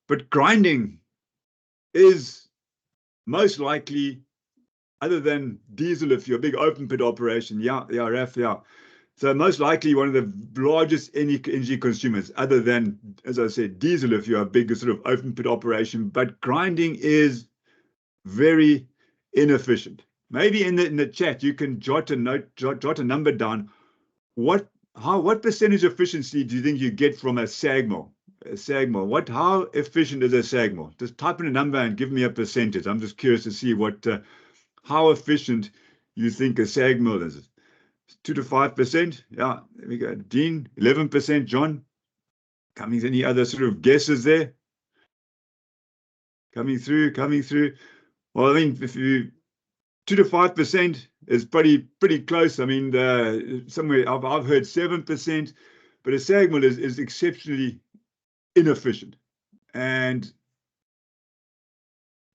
[SPEAKER 2] But grinding is most likely, other than diesel, if you're a big open pit operation, RF. So most likely one of the largest energy consumers, other than, as I said, diesel, if you're a big sort of open pit operation. But grinding is very inefficient. Maybe in the chat you can jot a number down. What percentage efficiency do you think you get from a SAG mill? How efficient is a SAG mill? Just type in a number and give me a percentage. I'm just curious to see how efficient you think a SAG mill is. 2 to 5%. Yeah, there we go. Dean, 11%. John, any other sort of guesses there? Coming through. Well, I mean, if you 2 to 5% is pretty close. I mean, somewhere I've heard 7%, but a SAG mill is exceptionally inefficient. And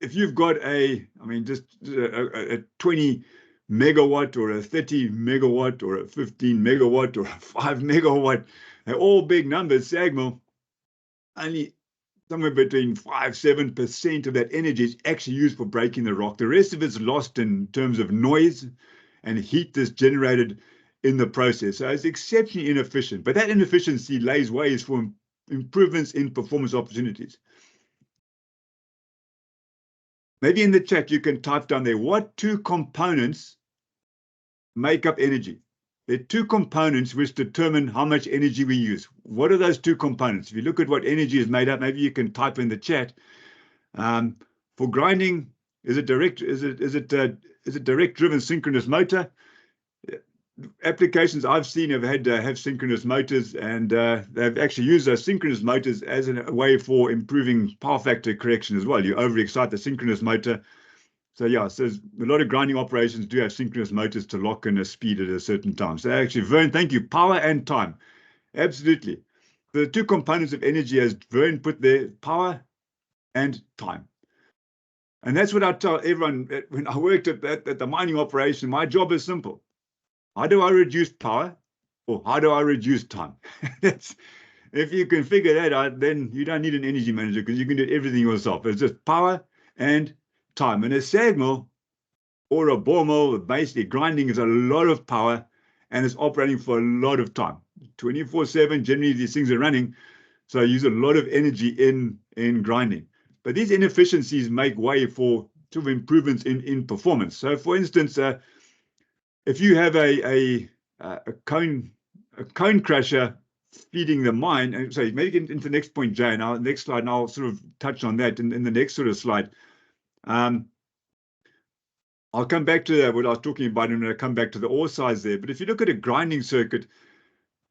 [SPEAKER 2] if you've got a 20 megawatt or a 30 megawatt or a 15 megawatt or a 5 megawatt, they're all big numbers. SAG mill, only somewhere between 5-7% of that energy is actually used for breaking the rock. The rest of it's lost in terms of noise and heat that's generated in the process. So it's exceptionally inefficient, but that inefficiency lays ways for improvements in performance opportunities. Maybe in the chat you can type down there, what two components make up energy? There are two components which determine how much energy we use. What are those two components? If you look at what energy is made up, maybe you can type in the chat. For grinding, is it direct driven synchronous motor? Applications I've seen have synchronous motors, and they've actually used those synchronous motors as a way for improving power factor correction as well. You overexcite the synchronous motor. So yeah, so a lot of grinding operations do have synchronous motors to lock in a speed at a certain time. So actually, Vern, thank you. Power and time. Absolutely. The two components of energy, as Vern put there, power and time. And that's what I tell everyone when I worked at the mining operation. My job is simple. How do I reduce power, or how do I reduce time? If you can figure that out, then you don't need an energy manager, because you can do everything yourself. It's just power and time. And a SAG mill or a ball mill, basically grinding is a lot of power and it's operating for a lot of time. 24/7, generally these things are running, so I use a lot of energy in grinding. But these inefficiencies make way for sort of improvements in performance. So for instance, if you have a cone crusher feeding the mine, and so maybe get into the next point, Jay, now next slide, and I'll sort of touch on that in the next sort of slide. I'll come back to that, what I was talking about, and I'll come back to the ore size there. But if you look at a grinding circuit,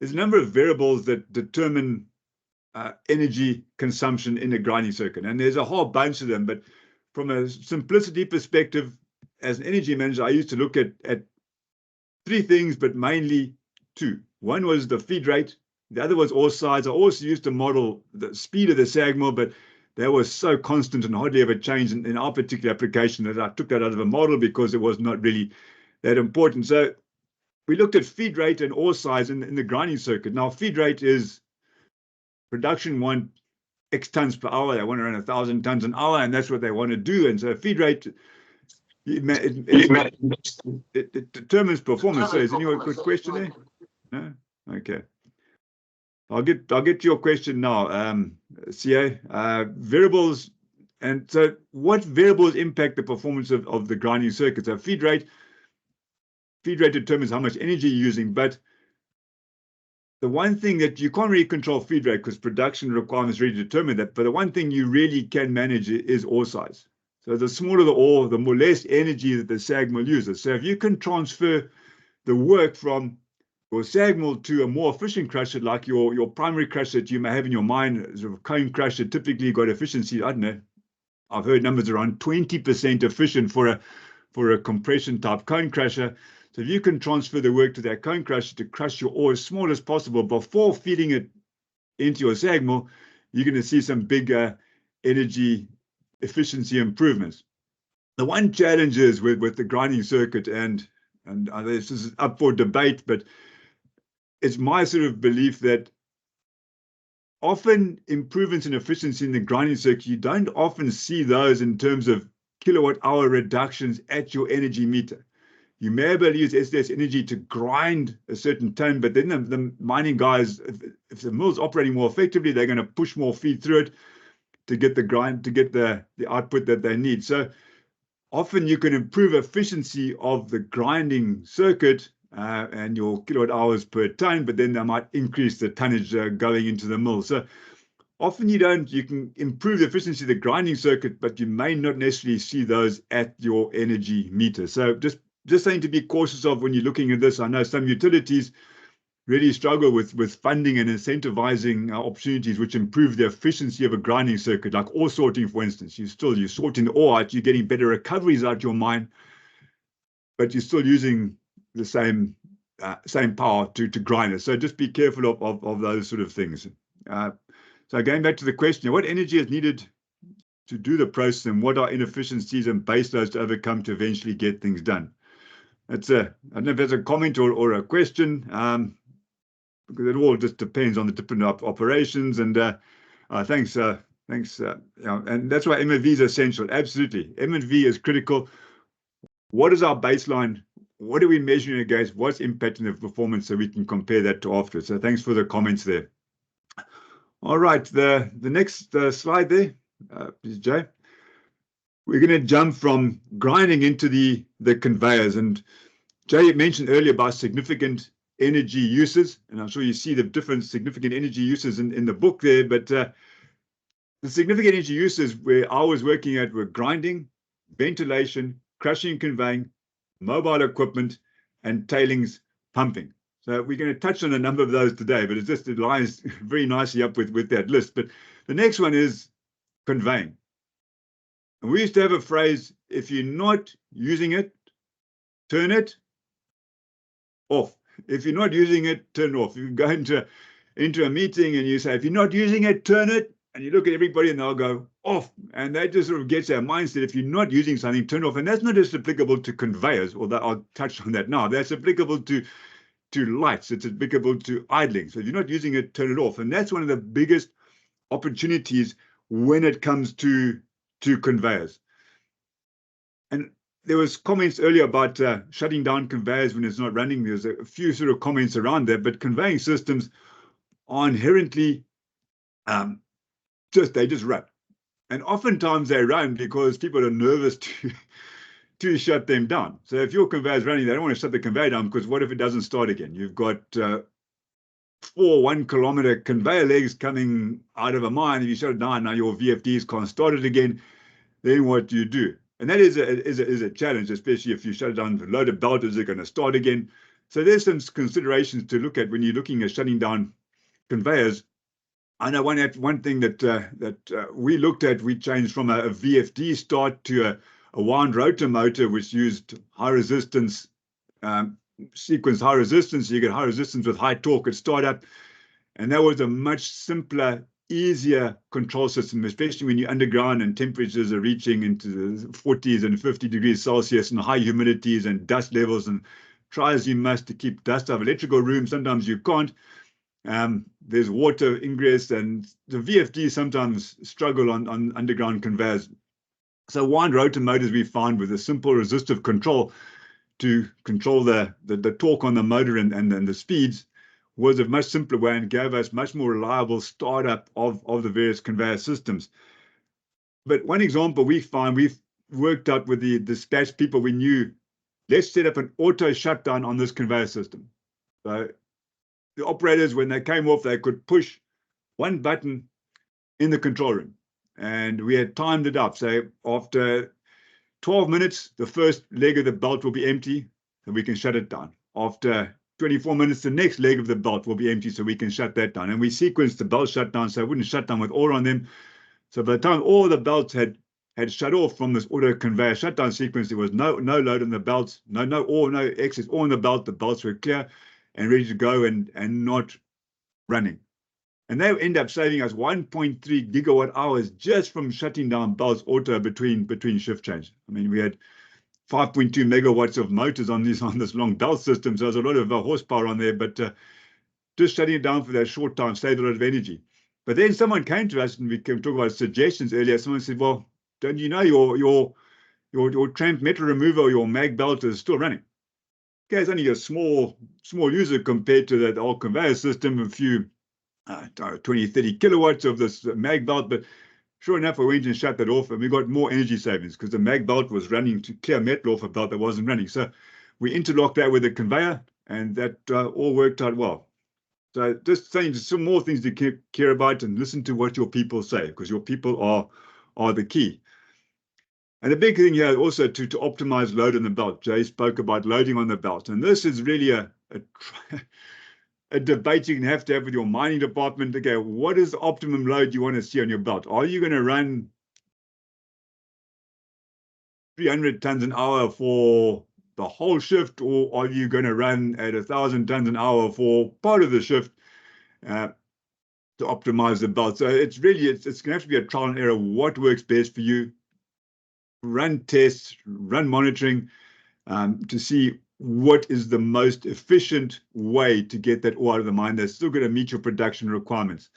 [SPEAKER 2] there's a number of variables that determine energy consumption in a grinding circuit. And there's a whole bunch of them. But from a simplicity perspective, as an energy manager, I used to look at three things, but mainly two. One was the feed rate. The other was ore size. I also used to model the speed of the SAG mill, but that was so constant and hardly ever changed in our particular application that I took that out of the model because it was not really that important. So we looked at feed rate and ore size in the grinding circuit. Now, feed rate is production want X tons per hour. They want around 1,000 tons an hour, and that's what they want to do. And so feed rate, it determines performance. So is anyone got a question there? No? Okay. I'll get to your question now, CA. Variables, and so what variables impact the performance of the grinding circuit? So feed rate determines how much energy you're using, but the one thing that you can't really control feed rate because production requirements really determine that, but the one thing you really can manage is ore size. So the smaller the ore, the more less energy that the SAG mill uses. So if you can transfer the work from your SAG mill to a more efficient crusher, like your primary crusher that you may have in your mine, sort of cone crusher, typically got efficiency, I don't know, I've heard numbers around 20% efficient for a compression type cone crusher. So if you can transfer the work to that cone crusher to crush your ore as small as possible before feeding it into your SAG mill, you're going to see some big energy efficiency improvements. The one challenge is with the grinding circuit, and this is up for debate, but it's my sort of belief that often improvements in efficiency in the grinding circuit, you don't often see those in terms of kilowatt hour reductions at your energy meter. You may be able to use SDS energy to grind a certain ton, but then the mining guys, if the mill's operating more effectively, they're going to push more feed through it to get the output that they need. So often you can improve efficiency of the grinding circuit and your kilowatt hours per ton, but then they might increase the tonnage going into the mill. So often you can improve the efficiency of the grinding circuit, but you may not necessarily see those at your energy meter. So just something to be cautious of when you're looking at this. I know some utilities really struggle with funding and incentivizing opportunities which improve the efficiency of a grinding circuit, like ore sorting, for instance. You're sorting the ore out, you're getting better recoveries out your mine, but you're still using the same power to grind it. So just be careful of those sort of things. So going back to the question, what energy is needed to do the process, and what are inefficiencies and base loads to overcome to eventually get things done? I don't know if that's a comment or a question, because it all just depends on the different operations. And thanks. And that's why MFV is essential. Absolutely, MFV is critical. What is our baseline? What are we measuring against? What's impacting the performance so we can compare that to after? So thanks for the comments there. All right, the next slide there, please, Jay. We're going to jump from grinding into the conveyors. And Jay mentioned earlier about significant energy uses, and I'm sure you see the different significant energy uses in the book there. But the significant energy uses where I was working at were grinding, ventilation, crushing and conveying, mobile equipment, and tailings pumping. So we're going to touch on a number of those today, but it lines very nicely up with that list. But the next one is conveying. And we used to have a phrase, if you're not using it, turn it off. If you're not using it, turn it off. You go into a meeting and you say, if you're not using it, turn it. And you look at everybody and they'll go off. And that just sort of gets our mindset. If you're not using something, turn it off. And that's not just applicable to conveyors, although I'll touch on that now. That's applicable to lights. It's applicable to idling. So if you're not using it, turn it off. And that's one of the biggest opportunities when it comes to conveyors. And there was comments earlier about shutting down conveyors when it's not running. There's a few sort of comments around that, but conveying systems are inherently they just run. And oftentimes they run because people are nervous to shut them down. So if your conveyor is running, they don't want to shut the conveyor down because what if it doesn't start again? You've got 4 1-kilometer conveyor legs coming out of a mine. If you shut it down, now your VFDs can't start it again. Then what do you do? And that is a challenge, especially if you shut it down with a loaded belt. Is it going to start again? So there's some considerations to look at when you're looking at shutting down conveyors. I know one thing that we looked at, we changed from a VFD start to a wound rotor motor, which used high resistance, sequence high resistance. So you get high resistance with high torque at startup. And that was a much simpler, easier control system, especially when you're underground and temperatures are reaching into the 40s and 50 degrees Celsius and high humidities and dust levels, and try as you must to keep dust out of electrical rooms. Sometimes you can't. There's water ingress, and the VFDs sometimes struggle on underground conveyors. So wound rotor motors we found with a simple resistive control to control the torque on the motor and the speeds was a much simpler way and gave us much more reliable startup of the various conveyor systems. But one example we found, we've worked out with the dispatch people, we knew, let's set up an auto shutdown on this conveyor system. So the operators, when they came off, they could push one button in the control room. And we had timed it up. So after 12 minutes, the first leg of the belt will be empty, and we can shut it down. After 24 minutes, the next leg of the belt will be empty, so we can shut that down. And we sequenced the belt shutdown, so it wouldn't shut down with ore on them. So by the time all the belts had shut off from this auto conveyor shutdown sequence, there was no load on the belts, no ore, no excess ore on the belt. The belts were clear and ready to go and not running. And they end up saving us 1.3 gigawatt hours just from shutting down belts auto between shift change. I mean, we had 5.2 megawatts of motors on this long belt system, so there's a lot of horsepower on there, but just shutting it down for that short time saved a lot of energy. But then someone came to us, and we can talk about suggestions earlier. Someone said, well, don't you know your tramp metal remover or your mag belt is still running? Okay, it's only a small user compared to that old conveyor system, a few 20, 30 kilowatts of this mag belt, but sure enough, we went and shut that off, and we got more energy savings because the mag belt was running to clear metal off a belt that wasn't running. So we interlocked that with the conveyor, and that all worked out well. So just saying some more things to care about and listen to what your people say, because your people are the key. And the big thing here also to optimize load on the belt. Jay spoke about loading on the belt, and this is really a debate you can have to have with your mining department. Okay, what is the optimum load you want to see on your belt? Are you going to run 300 tons an hour for the whole shift, or are you going to run at 1,000 tons an hour for part of the shift to optimize the belt? So it's going to have to be a trial and error. What works best for you? Run tests, run monitoring to see what is the most efficient way to get that ore out of the mine that's still going to meet your production requirements.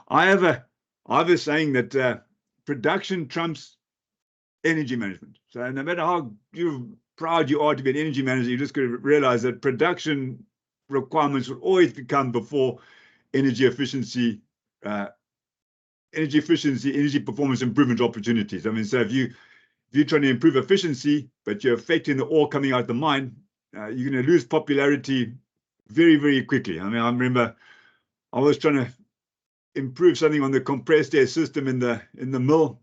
[SPEAKER 2] I have a saying that production trumps energy management. So no matter how proud you are to be an energy manager, you just got to realize that production requirements will always become before energy efficiency, energy performance improvement opportunities. I mean, so if you're trying to improve efficiency, but you're affecting the ore coming out the mine, you're going to lose popularity very, very quickly. I mean, I remember I was trying to improve something on the compressed air system in the mill,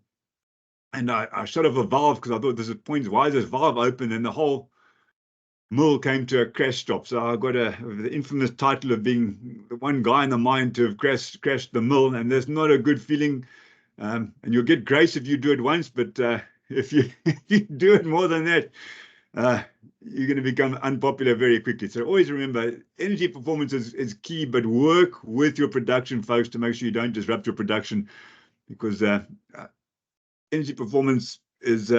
[SPEAKER 2] and I shut off a valve because I thought there's a point, why is this valve open? And the whole mill came to a crash stop. So I got the infamous title of being the one guy in the mine to have crashed the mill, and that's not a good feeling. And you'll get grace if you do it once, but if you do it more than that, you're going to become unpopular very quickly. So always remember, energy performance is key, but work with your production folks to make sure you don't disrupt your production, because energy performance is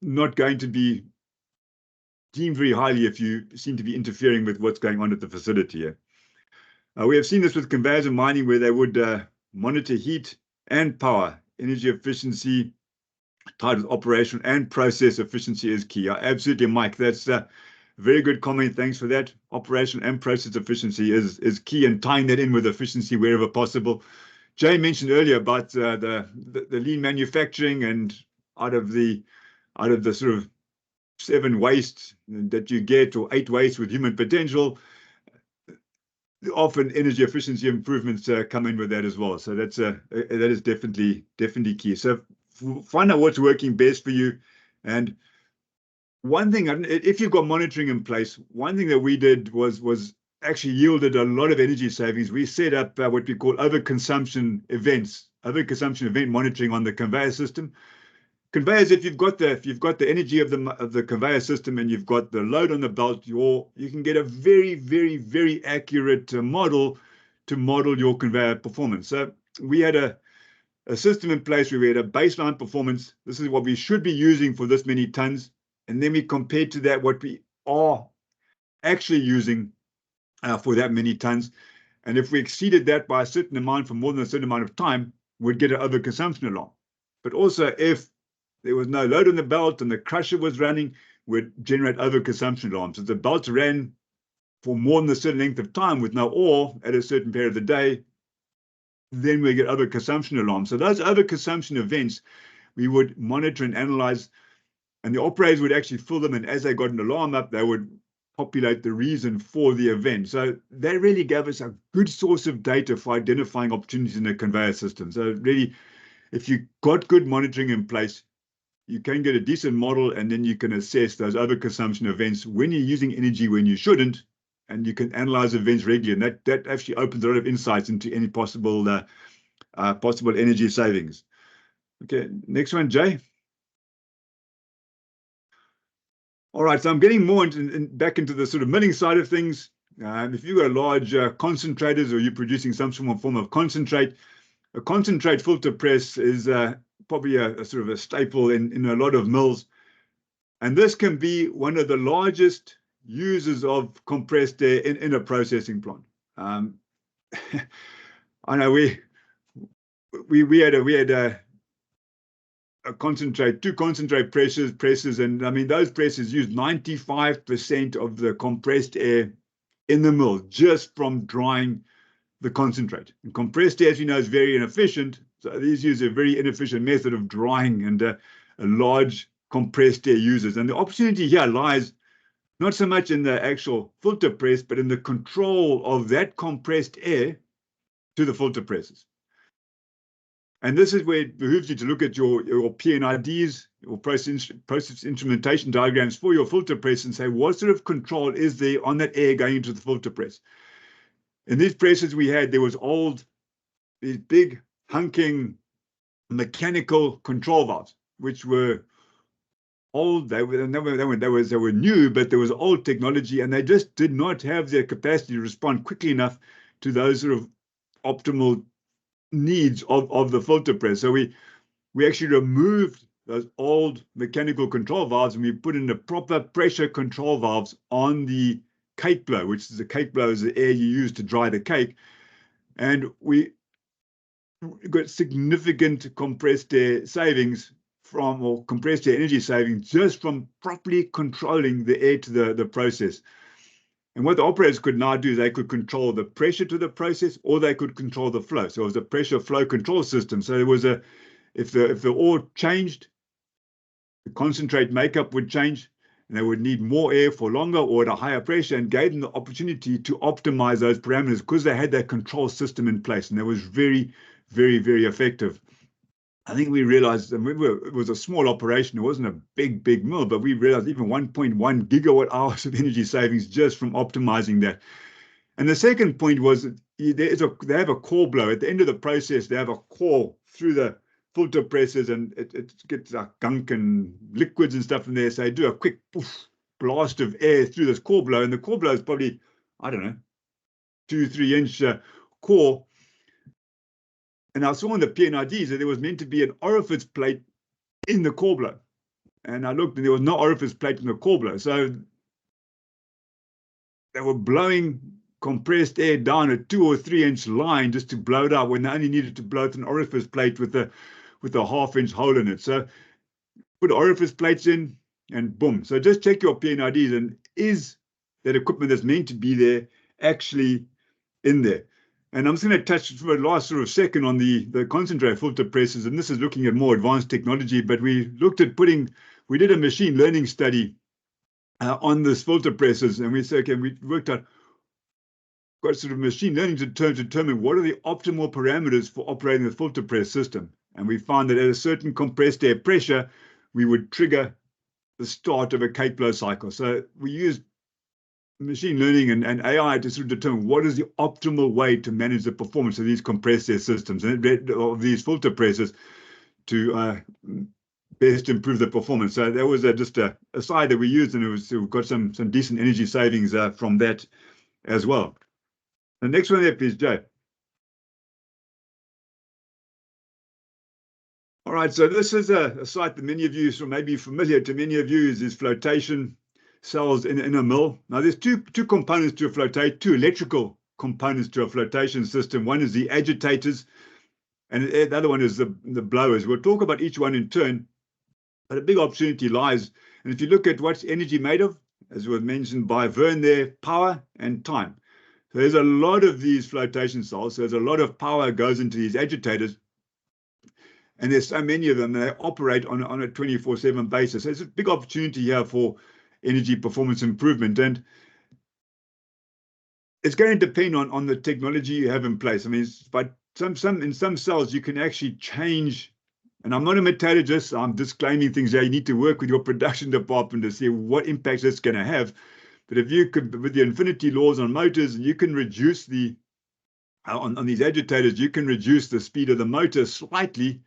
[SPEAKER 2] not going to be deemed very highly if you seem to be interfering with what's going on at the facility here. We have seen this with conveyors and mining, where they would monitor heat and power, energy efficiency, tied with operation and process efficiency is key. Absolutely, Mike. That's a very good comment. Thanks for that. Operation and process efficiency is key, and tying that in with efficiency wherever possible. Jay mentioned earlier about the lean manufacturing, and out of the sort of 7 wastes that you get, or 8 wastes with human potential, often energy efficiency improvements come in with that as well. So that is definitely key. So find out what's working best for you. And one thing, if you've got monitoring in place, one thing that we did was actually yielded a lot of energy savings. We set up what we call overconsumption event monitoring on the conveyor system. Conveyors, if you've got the energy of the conveyor system and you've got the load on the belt, you can get a very accurate model to model your conveyor performance. So we had a system in place where we had a baseline performance. This is what we should be using for this many tons, and then we compared to that what we are actually using for that many tons. And if we exceeded that by a certain amount for more than a certain amount of time, we'd get an overconsumption alarm. But also, if there was no load on the belt and the crusher was running, would generate overconsumption alarms. If the belt ran for more than a certain length of time with no ore at a certain period of the day, then we get overconsumption alarms. So those overconsumption events, we would monitor and analyze, and the operators would actually fill them, and as they got an alarm up, they would populate the reason for the event. So that really gave us a good source of data for identifying opportunities in the conveyor system. So really, if you got good monitoring in place, you can get a decent model, and then you can assess those overconsumption events when you're using energy when you shouldn't, and you can analyze events regularly. And that actually opens a lot of insights into any possible energy savings. Okay, next one, Jay. All right, so I'm getting more back into the sort of milling side of things. If you've got large concentrators, or you're producing some form of concentrate, a concentrate filter press is probably a sort of a staple in a lot of mills. And this can be one of the largest users of compressed air in a processing plant. I know we had a concentrate, 2 concentrate presses, and I mean, those presses use 95% of the compressed air in the mill just from drying the concentrate. And compressed air, as you know, is very inefficient. So these use a very inefficient method of drying, and a large compressed air users. And the opportunity here lies not so much in the actual filter press, but in the control of that compressed air to the filter presses. And this is where it behooves you to look at your PNIDs, your process instrumentation diagrams for your filter press, and say, what sort of control is there on that air going into the filter press? In these presses there was these big hunking mechanical control valves, which were old. They were new, but there was old technology, and they just did not have the capacity to respond quickly enough to those sort of optimal needs of the filter press. So we actually removed those old mechanical control valves, and we put in the proper pressure control valves on the cake blow, which is the cake blow is the air you use to dry the cake. And we got significant compressed air savings or compressed air energy savings just from properly controlling the air to the process. And what the operators could now do, they could control the pressure to the process, or they could control the flow. So it was a pressure flow control system. So there was if the ore changed, the concentrate makeup would change, and they would need more air for longer or at a higher pressure, and gave them the opportunity to optimize those parameters because they had that control system in place, and that was very effective. I think we realized, and it was a small operation, it wasn't a big mill, but we realized even 1.1 gigawatt hours of energy savings just from optimizing that. And the second point was they have a core blow. At the end of the process, they have a core through the filter presses, and it gets gunk and liquids and stuff in there. So they do a quick poof, blast of air through this core blow, and the core blow is probably, I don't know, 2-3 inch core. And I saw in the PNIDs that there was meant to be an orifice plate in the core blow. And I looked, and there was no orifice plate in the core blow. So they were blowing compressed air down a 2 or 3 inch line just to blow it out, when they only needed to blow it an orifice plate with a 1/2 inch hole in it. So put orifice plates in, and boom. So just check your PNIDs, and is that equipment that's meant to be there actually in there? And I'm just going to touch for the last sort of second on the concentrate filter presses, and this is looking at more advanced technology, but we looked at we did a machine learning study on this filter presses, and we said, okay, we worked out got sort of machine learning to determine what are the optimal parameters for operating the filter press system. And we found that at a certain compressed air pressure, we would trigger the start of a cake blow cycle. So we used machine learning and AI to sort of determine what is the optimal way to manage the performance of these compressed air systems and of these filter presses to best improve the performance. So that was just a side that we used, and we've got some decent energy savings from that as well. The next one there, please, Jay. All right, so this is a site that many of you may be familiar to many of you, is flotation cells in a mill. Now, there's two components to a flotate, two electrical components to a flotation system. One is the agitators, and the other one is the blowers. We'll talk about each one in turn, but a big opportunity lies. And if you look at what's energy made of, as was mentioned by Vern there, power and time. So there's a lot of these flotation cells. So there's a lot of power goes into these agitators. And there's so many of them, they operate on a 24/7 basis. So it's a big opportunity here for energy performance improvement. And it's going to depend on the technology you have in place. I mean, but in some cells, you can actually change. And I'm not a metallurgist, I'm disclaiming things there. You need to work with your production department to see what impact it's going to have. But if you could, with the infinity laws on motors, you can reduce on these agitators, you can reduce the speed of the motor slightly,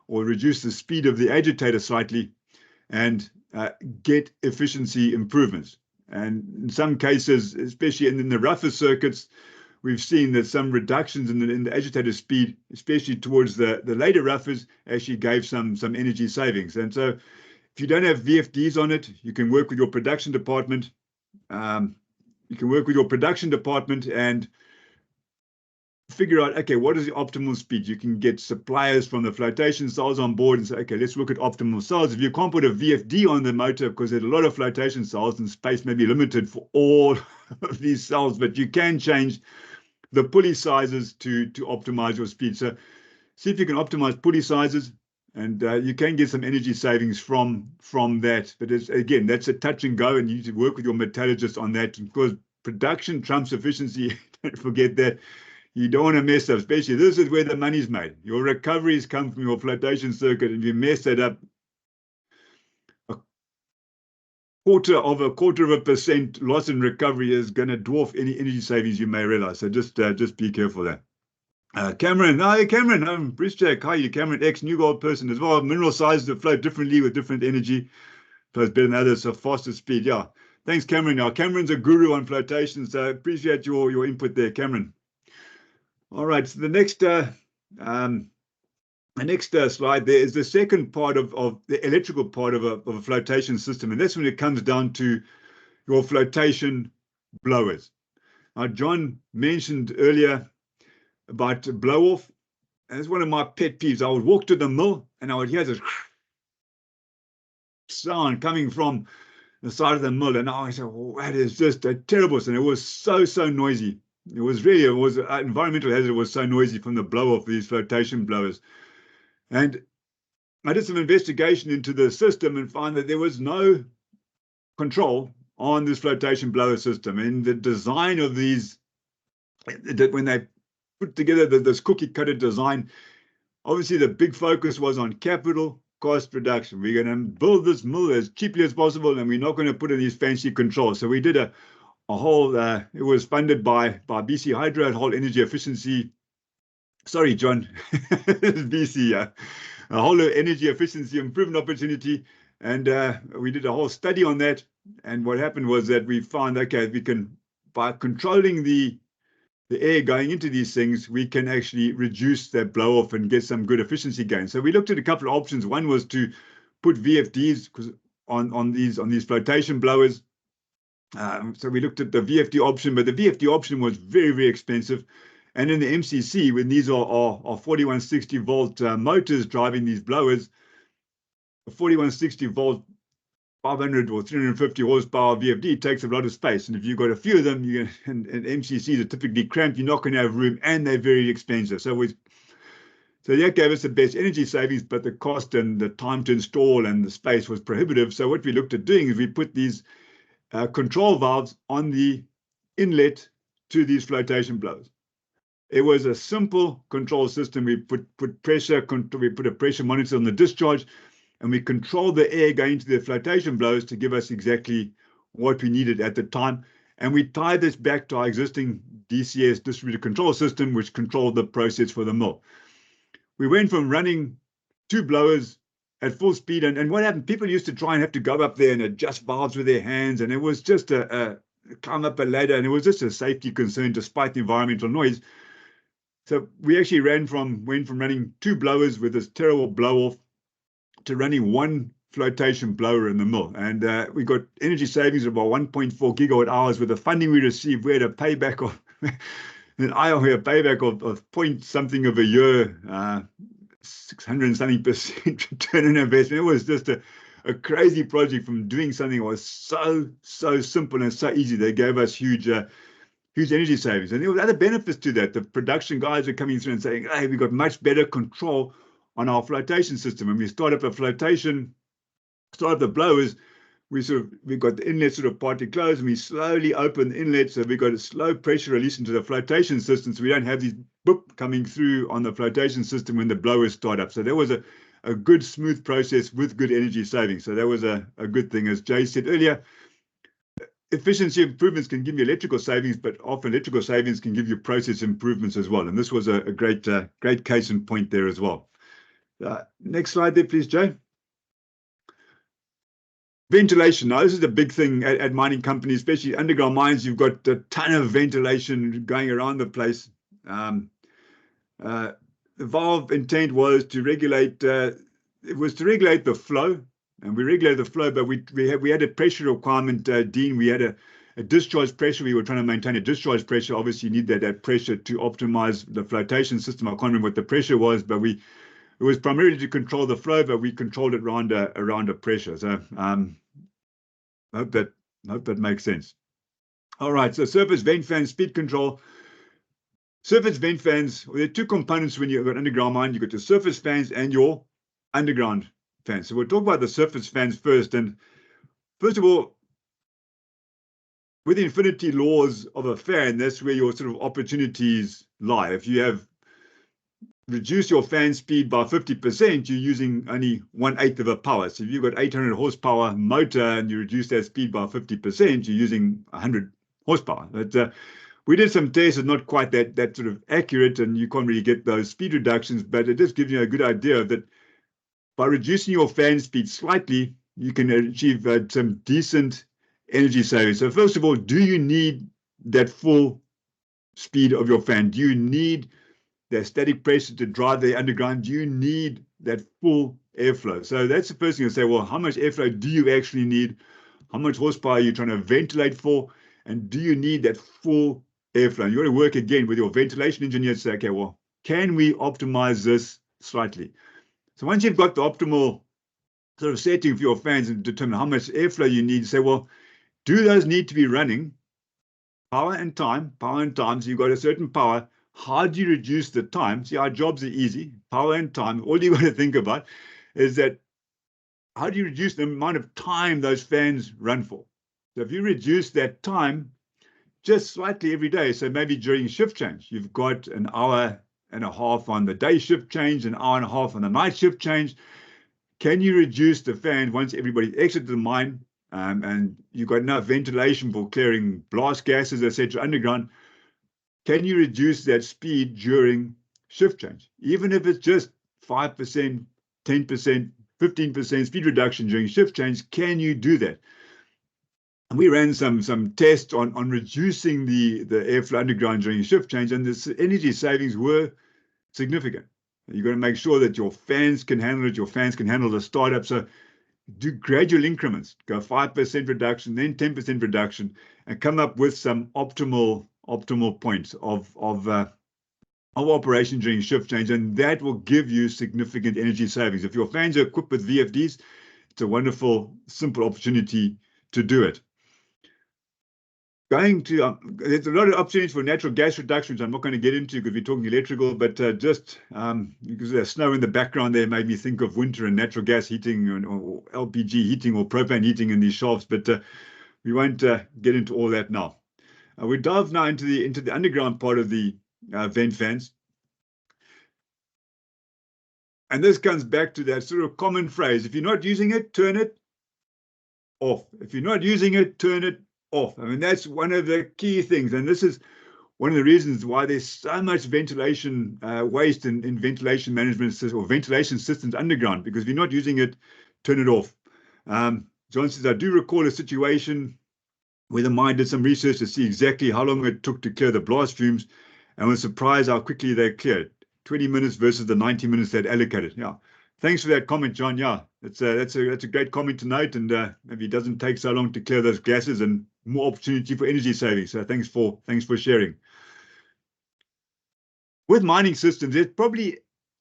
[SPEAKER 2] or reduce the speed of the agitator slightly, and get efficiency improvements. And in some cases, especially in the rougher circuits, we've seen that some reductions in the agitator speed, especially towards the later roughers, actually gave some energy savings. And so if you don't have VFDs on it, you can work with your production department. And figure out, okay, what is the optimal speed? You can get suppliers from the flotation cells on board and say, okay, let's look at optimal cells. If you can't put a VFD on the motor, because there's a lot of flotation cells and space may be limited for all of these cells, but you can change the pulley sizes to optimize your speed. So see if you can optimize pulley sizes, and you can get some energy savings from that. But again, that's a touch and go, and you need to work with your metallurgist on that, because production trumps efficiency. Don't forget that. You don't want to mess up, especially this is where the money's made. Your recoveries come from your flotation circuit, and if you mess that up, a quarter of a % loss in recovery is going to dwarf any energy savings you may realize. So just be careful there. Cameron, hi Cameron, Bruce Jack, hi you Cameron, ex-New Gold person as well. Mineral sizes that flow differently with different energy, flows better than others, so faster speed. Yeah, thanks Cameron. Now Cameron's a guru on flotation, so I appreciate your input there, Cameron. All right, so the next slide there is the second part of the electrical part of a flotation system, and that's when it comes down to your flotation blowers. Now, John mentioned earlier about blow off, and it's one of my pet peeves. I would walk to the mill and I would hear this sound coming from the side of the mill, and I said, oh, that is just a terrible sound. It was so noisy. It was environmental hazard. It was so noisy from the blow off these flotation blowers. And I did some investigation into the system and found that there was no control on this flotation blower system. And the design of these, that when they put together this cookie cutter design, obviously the big focus was on capital cost reduction. We're going to build this mill as cheaply as possible, and we're not going to put in these fancy controls. So we did a whole, it was funded by BC Hydro, a whole energy efficiency, sorry, John, BC, a whole energy efficiency improvement opportunity. And we did a whole study on that. And what happened was that we found, okay, we can, by controlling the air going into these things, we can actually reduce that blow off and get some good efficiency gains. So we looked at a couple of options. One was to put VFDs on these flotation blowers. So we looked at the VFD option, but the VFD option was very expensive. And in the MCC, when these are 4160 volt motors driving these blowers, a 4160 volt 500 or 350 horsepower VFD takes a lot of space. And if you've got a few of them, and MCCs are typically cramped, you're not going to have room, and they're very expensive. So that gave us the best energy savings, but the cost and the time to install and the space was prohibitive. So what we looked at doing is we put these control valves on the inlet to these flotation blowers. It was a simple control system. We put pressure, we put a pressure monitor on the discharge, and we controlled the air going to the flotation blowers to give us exactly what we needed at the time. And we tied this back to our existing DCS distributed control system, which controlled the process for the mill. We went from running 2 blowers at full speed, and what happened, people used to try and have to go up there and adjust valves with their hands, and it was just a climb up a ladder, and it was just a safety concern despite the environmental noise. So we actually went from running 2 blowers with this terrible blow off to running 1 flotation blower in the mill. And we got energy savings of about 1.4 gigawatt hours. With the funding we received, we had a payback of an IOR payback of point something of a year, 600 and something % return on investment. It was just a crazy project. From doing something that was so simple and so easy, they gave us huge energy savings. And there were other benefits to that. The production guys are coming through and saying, hey, we got much better control on our flotation system. When we start up the blowers, we got the inlet sort of partly closed, and we slowly open the inlet, so we got a slow pressure release into the flotation system, so we don't have these boop coming through on the flotation system when the blowers start up. So there was a good smooth process with good energy savings. So that was a good thing. As Jay said earlier, efficiency improvements can give you electrical savings, but often electrical savings can give you process improvements as well. And this was a great case in point there as well. Next slide there, please, Jay. Ventilation. Now, this is a big thing at mining companies, especially underground mines. You've got a ton of ventilation going around the place. The valve intent was to regulate. It was to regulate the flow, and we regulated the flow. But we had a pressure requirement, Dean. We had a discharge pressure. We were trying to maintain a discharge pressure. Obviously, you need that pressure to optimize the flotation system. I can't remember what the pressure was, but it was primarily to control the flow, but we controlled it around a pressure. So I hope that makes sense. All right, so surface vent fans, speed control. Surface vent fans, well, there are 2 components when you've got underground mine. You've got your surface fans and your underground fans. So we'll talk about the surface fans first. And first of all, with the infinity laws of a fan, that's where your sort of opportunities lie. If you have reduce your fan speed by 50%, you're using only 1/8 of a power. So if you've got 800 horsepower motor and you reduce that speed by 50%, you're using 100 horsepower. But we did some tests, it's not quite that sort of accurate, and you can't really get those speed reductions, but it just gives you a good idea that by reducing your fan speed slightly, you can achieve some decent energy savings. So first of all, do you need that full speed of your fan? Do you need the static pressure to drive the underground? Do you need that full airflow? So that's the first thing to say, well, how much airflow do you actually need? How much horsepower are you trying to ventilate for? And do you need that full airflow? And you got to work again with your ventilation engineer to say, okay, well, can we optimize this slightly? So once you've got the optimal sort of setting for your fans and determine how much airflow you need, say, well, do those need to be running power and time? So you've got a certain power. How do you reduce the time? See, our jobs are easy, power and time. All you got to think about is that how do you reduce the amount of time those fans run for? So if you reduce that time just slightly every day, so maybe during shift change, you've got an hour and a half on the day shift change, an hour and a half on the night shift change. Can you reduce the fan once everybody exits the mine and you've got enough ventilation for clearing blast gases, etc., underground? Can you reduce that speed during shift change? Even if it's just 5%, 10%, 15% speed reduction during shift change, can you do that? And we ran some tests on reducing the airflow underground during shift change, and the energy savings were significant. You've got to make sure that your fans can handle it, your fans can handle the startup. So do gradual increments, go 5% reduction, then 10% reduction, and come up with some optimal points of of operation during shift change, and that will give you significant energy savings. If your fans are equipped with VFDs, it's a wonderful, simple opportunity to do it. Going to, there's a lot of opportunities for natural gas reductions I'm not going to get into because we're talking electrical, but just because there's snow in the background there made me think of winter and natural gas heating or LPG heating or propane heating in these shafts, but we won't get into all that now. We dive now into the underground part of the vent fans. And this comes back to that sort of common phrase: if you're not using it, turn it off. If you're not using it, turn it off. I mean, that's one of the key things. And this is one of the reasons why there's so much ventilation waste in ventilation management or ventilation systems underground, because if you're not using it, turn it off. John says, I do recall a situation where the mine did some research to see exactly how long it took to clear the blast fumes and was surprised how quickly they cleared. 20 minutes versus the 90 minutes they'd allocated. Yeah. Thanks for that comment, John. Yeah, that's a great comment to note, and maybe it doesn't take so long to clear those gases and more opportunity for energy savings. So thanks for sharing. With mining systems, there's probably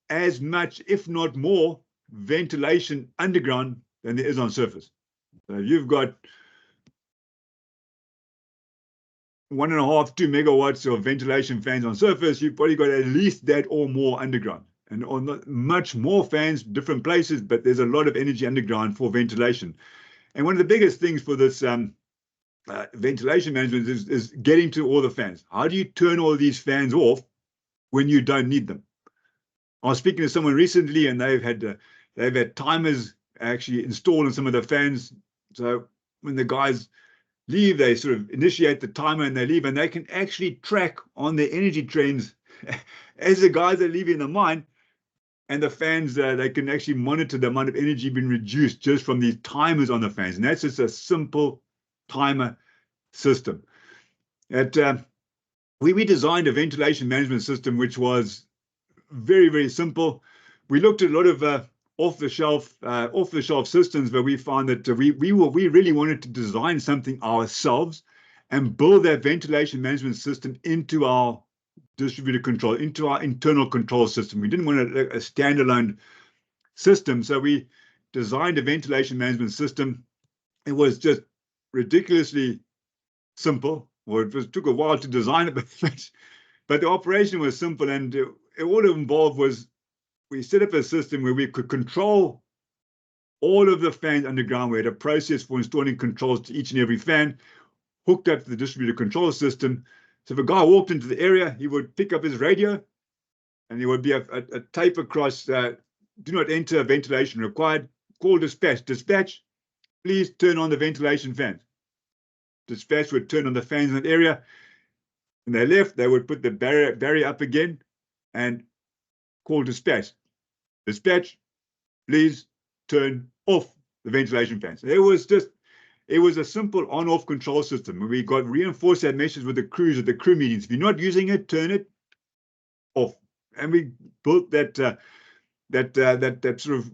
[SPEAKER 2] as much, if not more, ventilation underground than there is on surface. So you've got 1.5, 2 megawatts of ventilation fans on surface, you've probably got at least that or more underground. And on much more fans, different places, but there's a lot of energy underground for ventilation. And one of the biggest things for this ventilation management is getting to all the fans. How do you turn all these fans off when you don't need them? I was speaking to someone recently, and they've had timers actually installed on some of the fans. So when the guys leave, they sort of initiate the timer and they leave, and they can actually track on their energy trends as the guys are leaving the mine. And the fans, they can actually monitor the amount of energy being reduced just from these timers on the fans. And that's just a simple timer system. We designed a ventilation management system which was very, very simple. We looked at a lot of off-the-shelf systems, but we found that we really wanted to design something ourselves and build that ventilation management system into our distributed control, into our internal control system. We didn't want a standalone system, so we designed a ventilation management system. It was just ridiculously simple, or it took a while to design it, but the operation was simple, and all it involved was we set up a system where we could control all of the fans underground. We had a process for installing controls to each and every fan, hooked up to the distributed control system. So if a guy walked into the area, he would pick up his radio, and there would be a tape across, do not enter, ventilation required, call dispatch. Dispatch, please turn on the ventilation fans. Dispatch would turn on the fans in that area. When they left, they would put the barrier up again and call dispatch. Dispatch, please turn off the ventilation fans. It was a simple on-off control system. We got reinforced that message with the crews at the crew meetings. If you're not using it, turn it off. And we built that sort of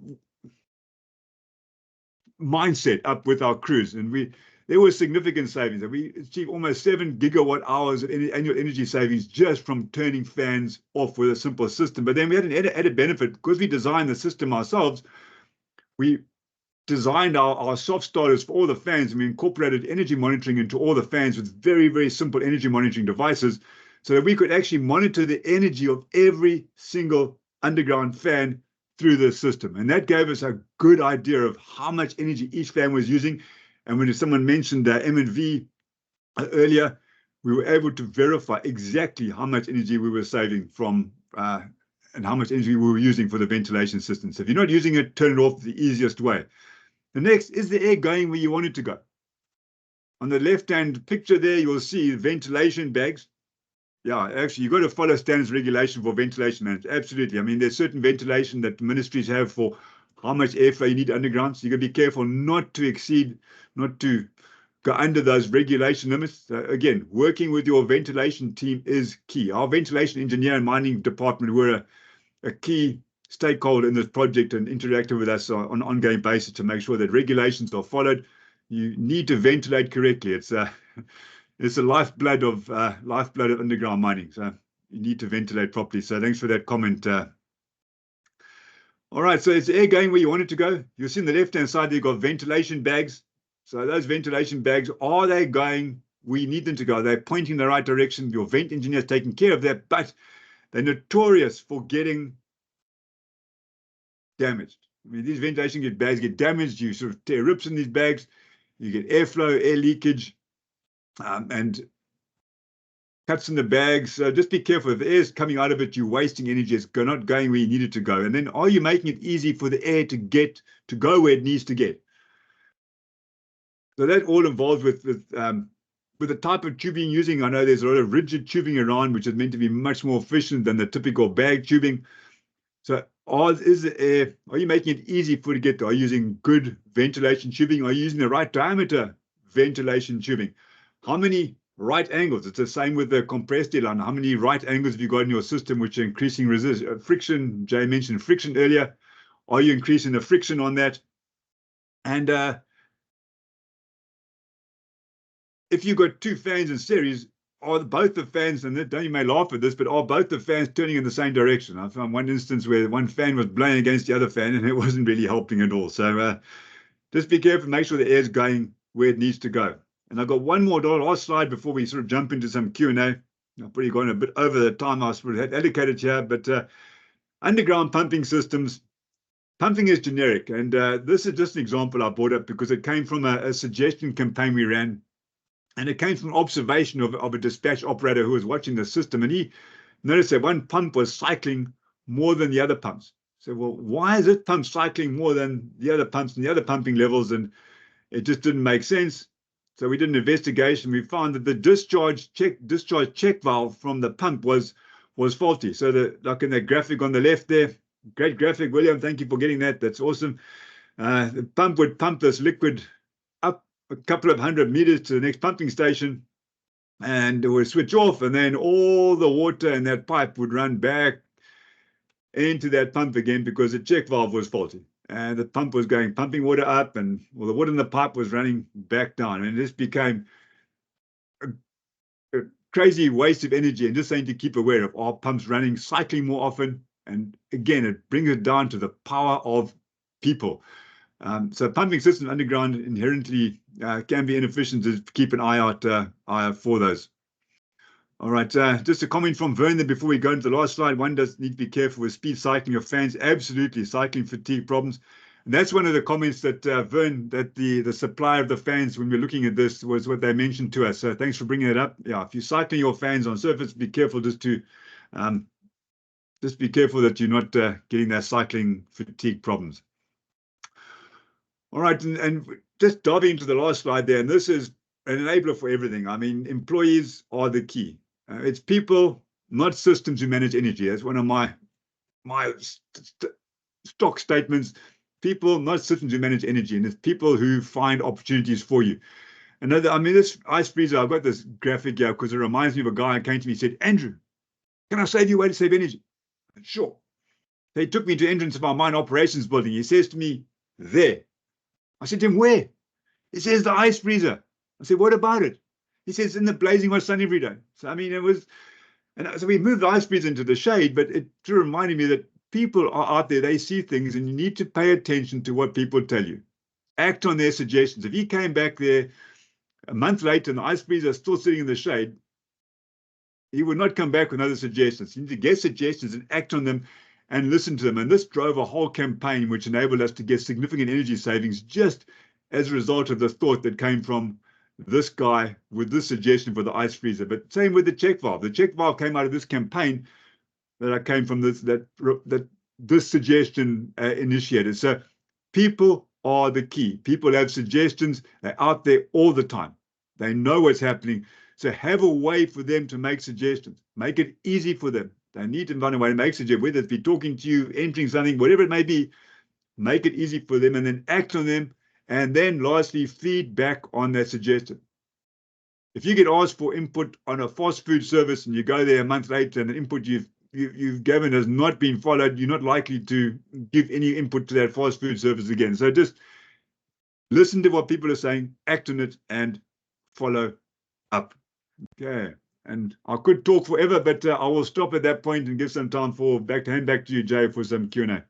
[SPEAKER 2] mindset up with our crews. And there was significant savings. We achieved almost 7 gigawatt hours of annual energy savings just from turning fans off with a simple system. But then we had an added benefit because we designed the system ourselves. We designed our soft starters for all the fans, and we incorporated energy monitoring into all the fans with very, very simple energy monitoring devices so that we could actually monitor the energy of every single underground fan through the system. And that gave us a good idea of how much energy each fan was using. And when someone mentioned M&V earlier, we were able to verify exactly how much energy we were saving from and how much energy we were using for the ventilation system. So if you're not using it, turn it off the easiest way. The next, is the air going where you want it to go? On the left-hand picture there, you'll see ventilation bags. Yeah, actually, you've got to follow standards regulation for ventilation management. Absolutely. I mean, there's certain ventilation that ministries have for how much airflow you need underground. So you've got to be careful not to go under those regulation limits. Again, working with your ventilation team is key. Our ventilation engineer and mining department were a key stakeholder in this project and interacted with us on an ongoing basis to make sure that regulations are followed. You need to ventilate correctly. It's the lifeblood of underground mining. So need to ventilate properly. So thanks for that comment. All right, so is the air going where you want it to go? You'll see on the left-hand side, you've got ventilation bags. So those ventilation bags, are they going where you need them to go? They're pointing in the right direction. Your vent engineer is taking care of that, but they're notorious for getting damaged. I mean, these ventilation bags get damaged. You sort of tear rips in these bags. You get airflow, air leakage, and cuts in the bags. So just be careful. If the air is coming out of it, you're wasting energy. It's not going where you need it to go. And then are you making it easy for the air to go where it needs to get? So that all involves with the type of tubing you're using. I know there's a lot of rigid tubing around, which is meant to be much more efficient than the typical bag tubing. So are you making it easy for it to get there? Are you using good ventilation tubing? Are you using the right diameter ventilation tubing? How many right angles? It's the same with the compressed air line. How many right angles have you got in your system which are increasing friction? Jay mentioned friction earlier. Are you increasing the friction on that? And if you've got two fans in series, are both the fans, and you may laugh at this, but are both the fans turning in the same direction? I found one instance where one fan was blowing against the other fan and it wasn't really helping at all. So just be careful, make sure the air's going where it needs to go. And I've got one more last slide before we sort of jump into some Q&A. I've probably gone a bit over the time I was allocated here, but underground pumping systems, pumping is generic. And this is just an example I brought up because it came from a suggestion campaign we ran. And it came from an observation of a dispatch operator who was watching the system. And he noticed that one pump was cycling more than the other pumps. So, well, why is this pump cycling more than the other pumps and the other pumping levels? And it just didn't make sense. So we did an investigation. We found that the discharge check valve from the pump was faulty. So like in that graphic on the left there, great graphic, William. Thank you for getting that. That's awesome. The pump would pump this liquid up a couple of 100 meters to the next pumping station, and it would switch off, and then all the water in that pipe would run back into that pump again because the check valve was faulty. And the pump was pumping water up, and the water in the pipe was running back down. And this became a crazy waste of energy, and just something to keep aware of. Are pumps running, cycling more often? And again, it brings it down to the power of people. So pumping systems underground inherently can be inefficient. To keep an eye out for those. All right, just a comment from Vern there before we go into the last slide. One does need to be careful with speed cycling of fans. Absolutely, cycling fatigue problems. And that's one of the comments that Vern, that the supplier of the fans, when we're looking at this, was what they mentioned to us. So thanks for bringing it up. Yeah, if you're cycling your fans on surface, be careful just be careful that you're not getting that cycling fatigue problems. All right, and just diving into the last slide there, and this is an enabler for everything. I mean, employees are the key. It's people, not systems, who manage energy. That's one of my stock statements. People, not systems, who manage energy, and it's people who find opportunities for you. And I mean, this ice freezer, I've got this graphic here because it reminds me of a guy who came to me and said, "Andrew, can I save you a way to save energy?" Sure. They took me to the entrance of our mine operations building. He says to me, "There." I said to him, "Where?" He says, "The ice freezer." I said, "What about it?" He says, "In the blazing hot sun every day." So, I mean, and so we moved the ice freezer into the shade, but it reminded me that people are out there, they see things, and you need to pay attention to what people tell you. Act on their suggestions. If he came back there a month later and the ice freezer is still sitting in the shade, he would not come back with other suggestions. You need to get suggestions and act on them and listen to them. And this drove a whole campaign which enabled us to get significant energy savings just as a result of the thought that came from this guy with this suggestion for the ice freezer. But same with the check valve. The check valve came out of this campaign that I came from this suggestion initiated. So people are the key. People have suggestions. They're out there all the time. They know what's happening. So have a way for them to make suggestions. Make it easy for them. They need to find a way to make suggestions, whether it be talking to you, entering something, whatever it may be. Make it easy for them and then act on them. And then lastly, feedback on that suggestion. If you get asked for input on a fast food service and you go there a month later and the input you've given has not been followed, you're not likely to give any input to that fast food service again. So just listen to what people are saying, act on it, and follow up. Okay. And I could talk forever, but I will stop at that point and give some time for hand back to you, Jay, for some Q&A.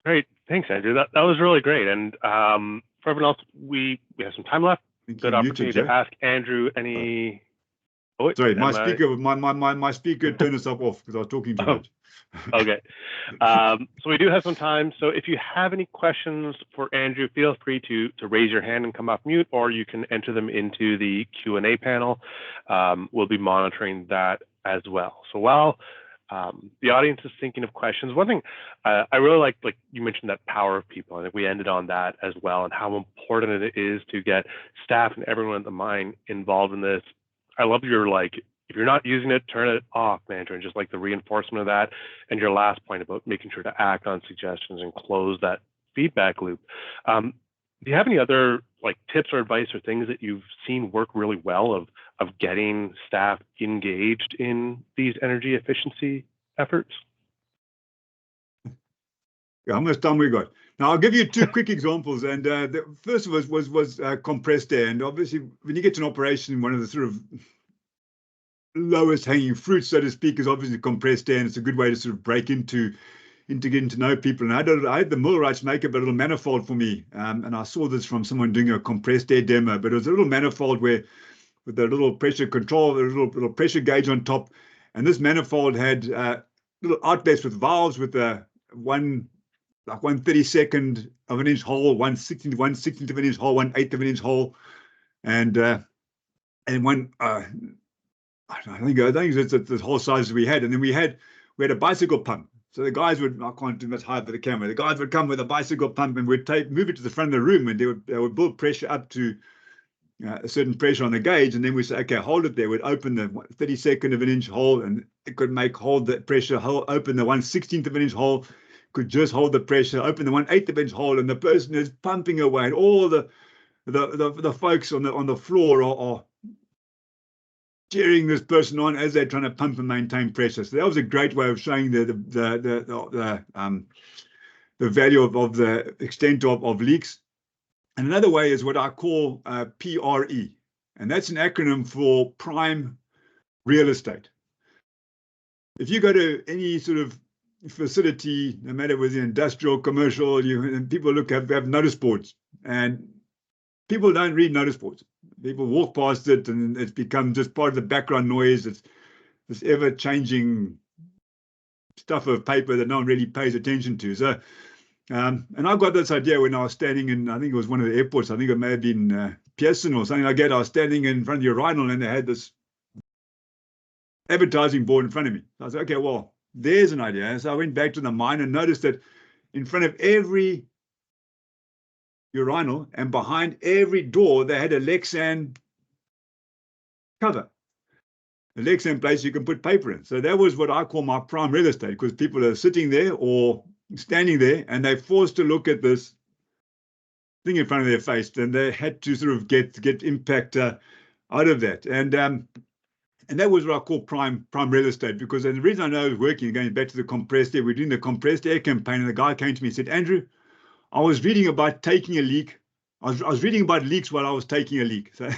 [SPEAKER 1] Great. Thanks, Andrew. That was really great. And for everyone else, we have some time left. Good opportunity to ask Andrew any.
[SPEAKER 2] Oh, sorry, my speaker turned itself off because I was talking too much.
[SPEAKER 1] Okay. So we do have some time. So if you have any questions for Andrew, feel free to raise your hand and come off mute, or you can enter them into the Q&A panel. We'll be monitoring that as well. So while the audience is thinking of questions, one thing I really like you mentioned that power of people. I think we ended on that as well, and how important it is to get staff and everyone at the mine involved in this. I love your if you're not using it, turn it off, mantra, and just the reinforcement of that. And your last point about making sure to act on suggestions and close that feedback loop. Do you have any other tips or advice or things that you've seen work really well of getting staff engaged in these energy efficiency efforts?
[SPEAKER 2] Yeah, how much time we got? Now I'll give you two quick examples. And the first was compressed air. And obviously, when you get to an operation, one of the sort of lowest hanging fruit, so to speak, is obviously compressed air, and it's a good way to sort of break into getting to know people. And I had the millwrights make up a little manifold for me, and I saw this from someone doing a compressed air demo. But it was a little manifold with a little pressure control, a little pressure gauge on top, and this manifold had little outlets with valves with a 1/32 of an inch hole, 1/16 of an inch hole, 1/8 of an inch hole, and one. I think it's the whole size we had. And then we had a bicycle pump. So the guys I can't do much higher for the camera. The guys would come with a bicycle pump and we'd move it to the front of the room, and they would build pressure up to a certain pressure on the gauge. And then we say, okay, hold it there. We'd open the 1/32 of an inch hole, and it could hold the pressure, open the 1/16 of an inch hole, could just hold the pressure, open the 1/8 of an inch hole, and the person is pumping away. And all the folks on the floor are cheering this person on as they're trying to pump and maintain pressure. So that was a great way of showing the value of the extent of leaks. And another way is what I call PRE, and that's an acronym for prime real estate. If you go to any sort of facility, no matter whether industrial, commercial, and people have notice boards, and people don't read notice boards. People walk past it, and it's become just part of the background noise. It's this ever-changing stuff of paper that no one really pays attention to. So, and I got this idea when I was standing in, I think it was one of the airports. I think it may have been Pearson or something like that. I was standing in front of the urinal, and they had this advertising board in front of me. So I was like, okay, well, there's an idea. And so I went back to the mine and noticed that in front of every urinal and behind every door, they had a Lexan cover. The Lexan place you can put paper in. So that was what I call my prime real estate, because people are sitting there or standing there and they're forced to look at this thing in front of their face, and they had to sort of get impact out of that. And that was what I call prime real estate, because the reason I know it was working, going back to the compressed air, we're doing the compressed air campaign, and the guy came to me and said, Andrew, I was reading about taking a leak. I was reading about leaks while I was taking a leak. So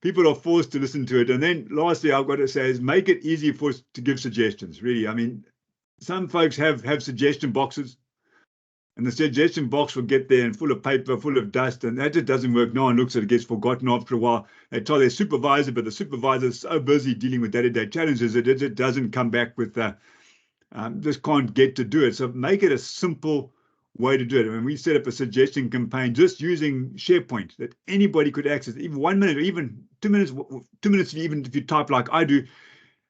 [SPEAKER 2] people are forced to listen to it. And then lastly, I've got to say is make it easy for us to give suggestions, really. I mean, some folks have suggestion boxes, and the suggestion box will get there and full of paper, full of dust, and that just doesn't work. No one looks at it, gets forgotten after a while. They tell their supervisor, but the supervisor is so busy dealing with day-to-day challenges that it doesn't come back with, just can't get to do it. So make it a simple way to do it. I mean, we set up a suggestion campaign just using SharePoint that anybody could access, even 1 minute or even 2 minutes, even if you type like I do,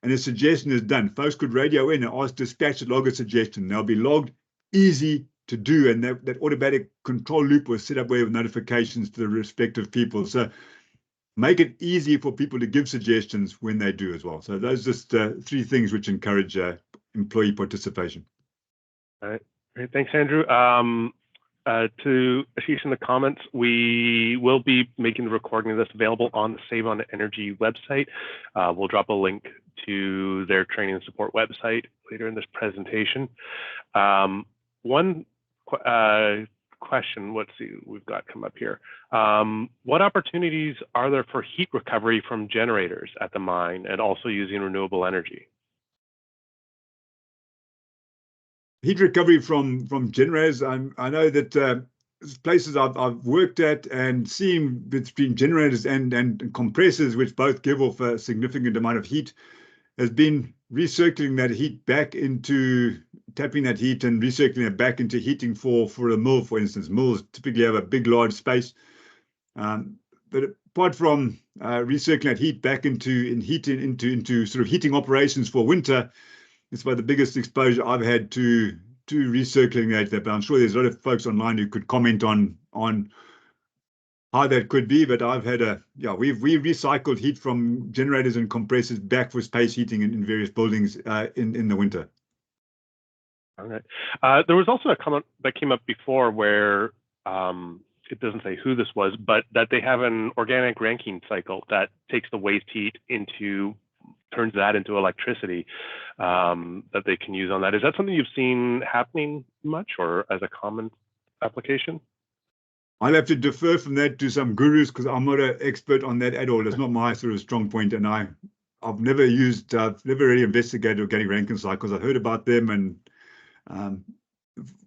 [SPEAKER 2] and a suggestion is done. Folks could radio in and ask dispatch to log a suggestion. They'll be logged, easy to do, and that automatic control loop was set up with notifications to the respective people. So make it easy for people to give suggestions when they do as well. So those are just 3 things which encourage employee participation.
[SPEAKER 1] All right. Great. Thanks, Andrew. To Ashish in the comments, we will be making the recording of this available on the Save on Energy website. We'll drop a link to their training and support website later in this presentation. One question. Let's see, we've got come up here. What opportunities are there for heat recovery from generators at the mine and also using renewable energy?
[SPEAKER 2] Heat recovery from generators. I know that places I've worked at and seen between generators and compressors, which both give off a significant amount of heat, has been recirculating that heat back into tapping that heat and recirculating it back into heating for a mill, for instance. Mills typically have a big, large space. But apart from recirculating that heat back into sort of heating operations for winter, it's about the biggest exposure I've had to recirculating that. But I'm sure there's a lot of folks online who could comment on how that could be. But I've had we've recycled heat from generators and compressors back for space heating in various buildings in the winter.
[SPEAKER 1] All right. There was also a comment that came up before where it doesn't say who this was, but that they have an organic Rankine cycle that takes the waste heat turns that into electricity that they can use on that. Is that something you've seen happening much or as a common application?
[SPEAKER 2] I'll have to defer from that to some gurus because I'm not an expert on that at all. It's not my sort of strong point, and I've never really investigated organic Rankine cycles. I've heard about them and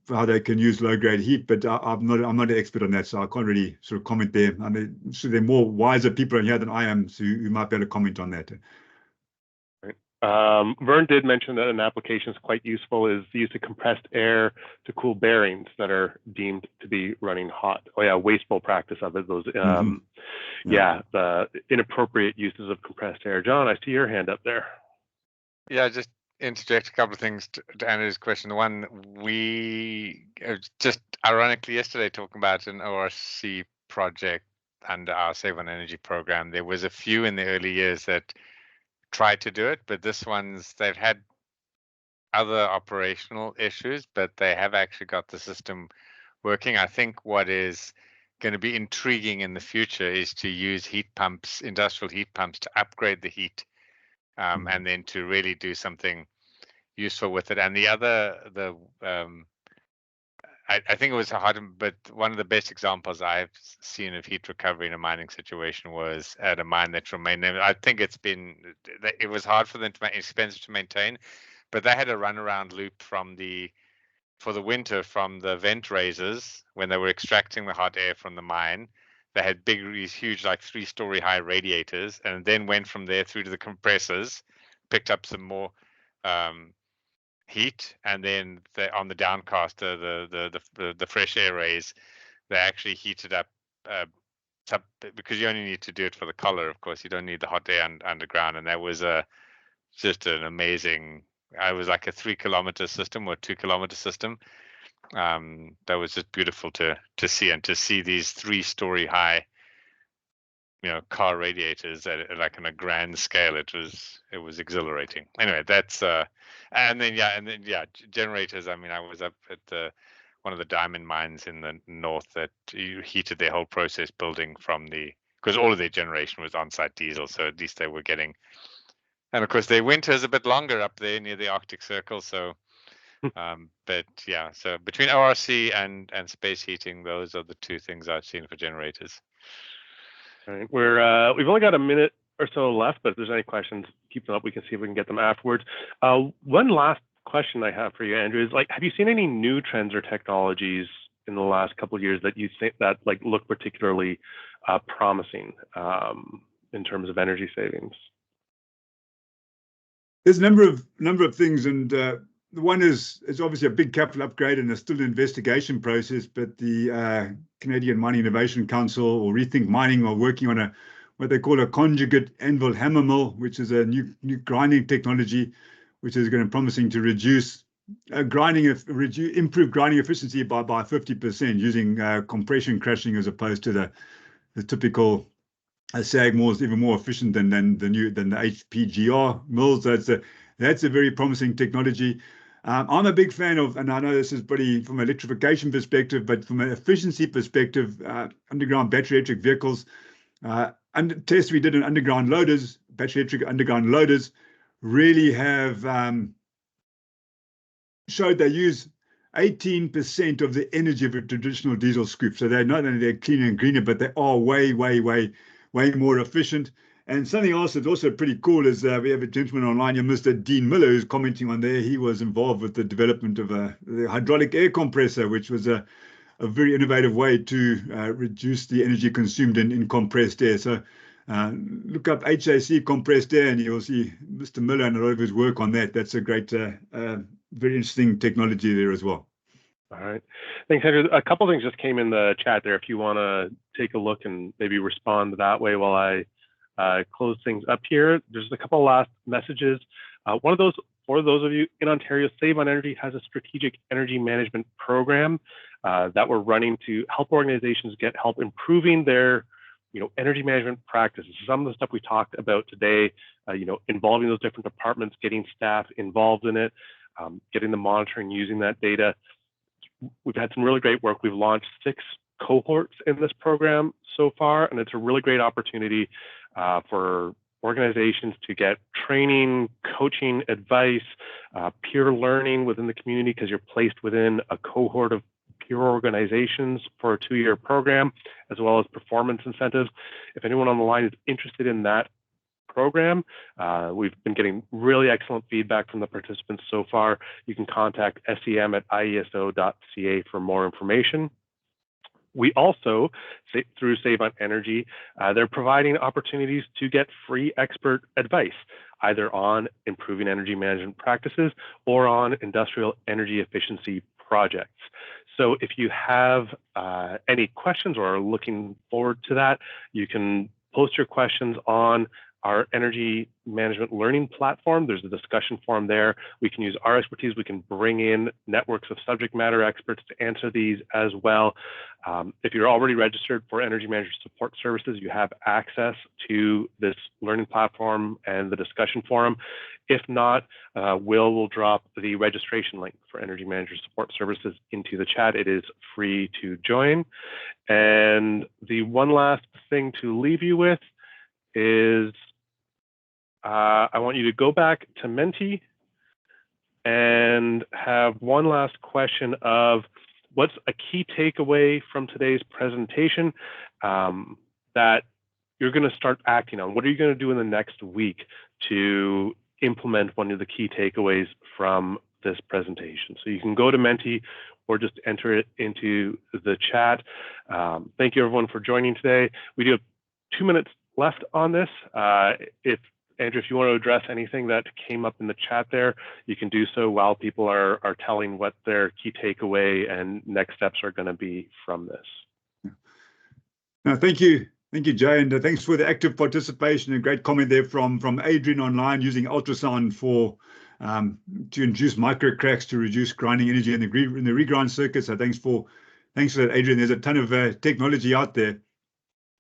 [SPEAKER 2] how they can use low-grade heat, but I'm not an expert on that, so I can't really sort of comment there. I mean, so there are more wiser people in here than I am, so who might be able to comment on that.
[SPEAKER 1] Vern did mention that an application is quite useful is the use of compressed air to cool bearings that are deemed to be running hot. Oh yeah, wasteful practice of it. Those the inappropriate uses of compressed air. John, I see your hand up there.
[SPEAKER 5] Yeah, just interject a couple of things to Andrew's question. One, we just ironically yesterday talking about an ORC project under our Save on Energy program. There was a few in the early years that tried to do it, but they've had other operational issues, but they have actually got the system working. I think what is going to be intriguing in the future is to use heat pumps, industrial heat pumps, to upgrade the heat and then to really do something useful with it. And I think it was hard, but one of the best examples I've seen of heat recovery in a mining situation was at a mine that remained. I think it was hard for them expensive to maintain, but they had a runaround loop for the winter from the vent raisers when they were extracting the hot air from the mine. They had these huge, like 3-story high radiators, and then went from there through to the compressors, picked up some more heat, and then on the downcaster, the fresh air rays, they actually heated up because you only need to do it for the color. Of course, you don't need the hot air underground, and that was just an amazing. It was like a 3-kilometer system or 2-kilometer system. That was just beautiful to see, and to see these 3-story high, car radiators at like on a grand scale. It was exhilarating. Anyway, that's and then generators. I mean, I was up at one of the diamond mines in the north that you heated their whole process building because all of their generation was on-site diesel, so at least they were getting. And of course, their winter is a bit longer up there near the Arctic Circle. So, but yeah, so between ORC and space heating, those are the two things I've seen for generators.
[SPEAKER 1] All right, we've only got a minute or so left, but if there's any questions, keep them up. We can see if we can get them afterwards. One last question I have for you, Andrew, is have you seen any new trends or technologies in the last couple of years that you think that look particularly promising in terms of energy savings?
[SPEAKER 2] There's a number of things, and one is it's obviously a big capital upgrade and there's still an investigation process, but the Canadian Mining Innovation Council or Rethink Mining are working on what they call a conjugate anvil hammer mill, which is a new grinding technology, which is going to promising to reduce improve grinding efficiency by 50% using compression crushing as opposed to the typical SAG mill is even more efficient than the HPGR mills. That's a very promising technology. I'm a big fan of, and I know this is pretty from an electrification perspective, but from an efficiency perspective, underground battery electric vehicles. And tests we did in underground loaders, battery electric underground loaders, really have showed they use 18% of the energy of a traditional diesel scoop. So they're not only cleaner and greener, but they are way more efficient. And something else that's also pretty cool is we have a gentleman online here, Mr. Dean Miller, who's commenting on there. He was involved with the development of the hydraulic air compressor, which was a very innovative way to reduce the energy consumed in compressed air. So look up HAC compressed air and you'll see Mr. Miller and a lot of his work on that. That's a great, very interesting technology there as well.
[SPEAKER 1] All right. Thanks, Andrew. A couple of things just came in the chat there. If you want to take a look and maybe respond that way while I close things up here. There's a couple of last messages. One of those, for those of you in Ontario, Save on Energy has a strategic energy management program that we're running to help organizations get help improving their energy management practices. Some of the stuff we talked about today, involving those different departments, getting staff involved in it, getting the monitoring, using that data. We've had some really great work. We've launched 6 cohorts in this program so far, and it's a really great opportunity for organizations to get training, coaching, advice, peer learning within the community, because you're placed within a cohort of peer organizations for a 2-year program, as well as performance incentives. If anyone on the line is interested in that program, we've been getting really excellent feedback from the participants so far. You can contact sem@ieso.ca for more information. We also, through Save on Energy, they're providing opportunities to get free expert advice, either on improving energy management practices or on industrial energy efficiency projects. So if you have any questions or are looking forward to that, you can post your questions on our energy management learning platform. There's a discussion forum there. We can use our expertise. We can bring in networks of subject matter experts to answer these as well. If you're already registered for Energy Manager Support Services, you have access to this learning platform and the discussion forum. If not, will drop the registration link for Energy Manager Support Services into the chat. It is free to join. And the one last thing to leave you with is I want you to go back to Menti and have one last question of what's a key takeaway from today's presentation that you're going to start acting on? What are you going to do in the next week to implement one of the key takeaways from this presentation? So you can go to Menti or just enter it into the chat. Thank you everyone for joining today. We do have 2 minutes left on this. Andrew, if you want to address anything that came up in the chat there, you can do so while people are telling what their key takeaway and next steps are going to be from this.
[SPEAKER 2] No, thank you. Thank you, Jay, and thanks for the active participation. A great comment there from Adrian online, using ultrasound for to induce microcracks to reduce grinding energy in the regrind circuit. So thanks for that, Adrian. There's a ton of technology out there.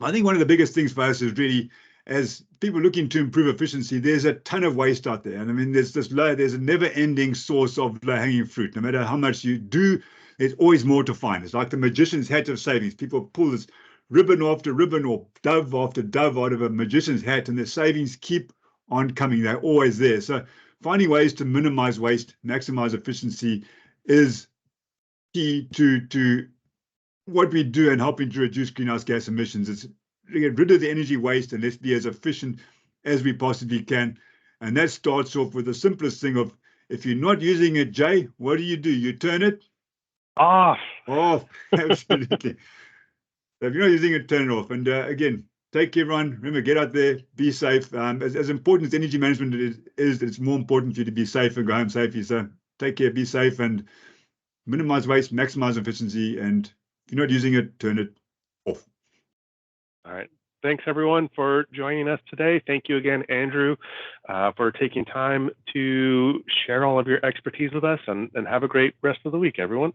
[SPEAKER 2] I think one of the biggest things for us is really, as people looking to improve efficiency, there's a ton of waste out there. And I mean, there's a never-ending source of low-hanging fruit. No matter how much you do, there's always more to find. It's like the magician's hat of savings. People pull this ribbon after ribbon or dove after dove out of a magician's hat, and the savings keep on coming. They're always there. So finding ways to minimize waste, maximize efficiency is key to what we do and helping to reduce greenhouse gas emissions. It's to get rid of the energy waste and let's be as efficient as we possibly can. And that starts off with the simplest thing of, if you're not using it, Jay, what do? You turn it
[SPEAKER 1] off.
[SPEAKER 2] Off, absolutely. So if you're not using it, turn it off. And again, take care, everyone. Remember, get out there, be safe. As important as energy management is, it's more important for you to be safe and go home safely. So take care, be safe, and minimize waste, maximize efficiency. And if you're not using it, turn it off.
[SPEAKER 1] All right. Thanks, everyone, for joining us today. Thank you again, Andrew, for taking time to share all of your expertise with us, and have a great rest of the week, everyone.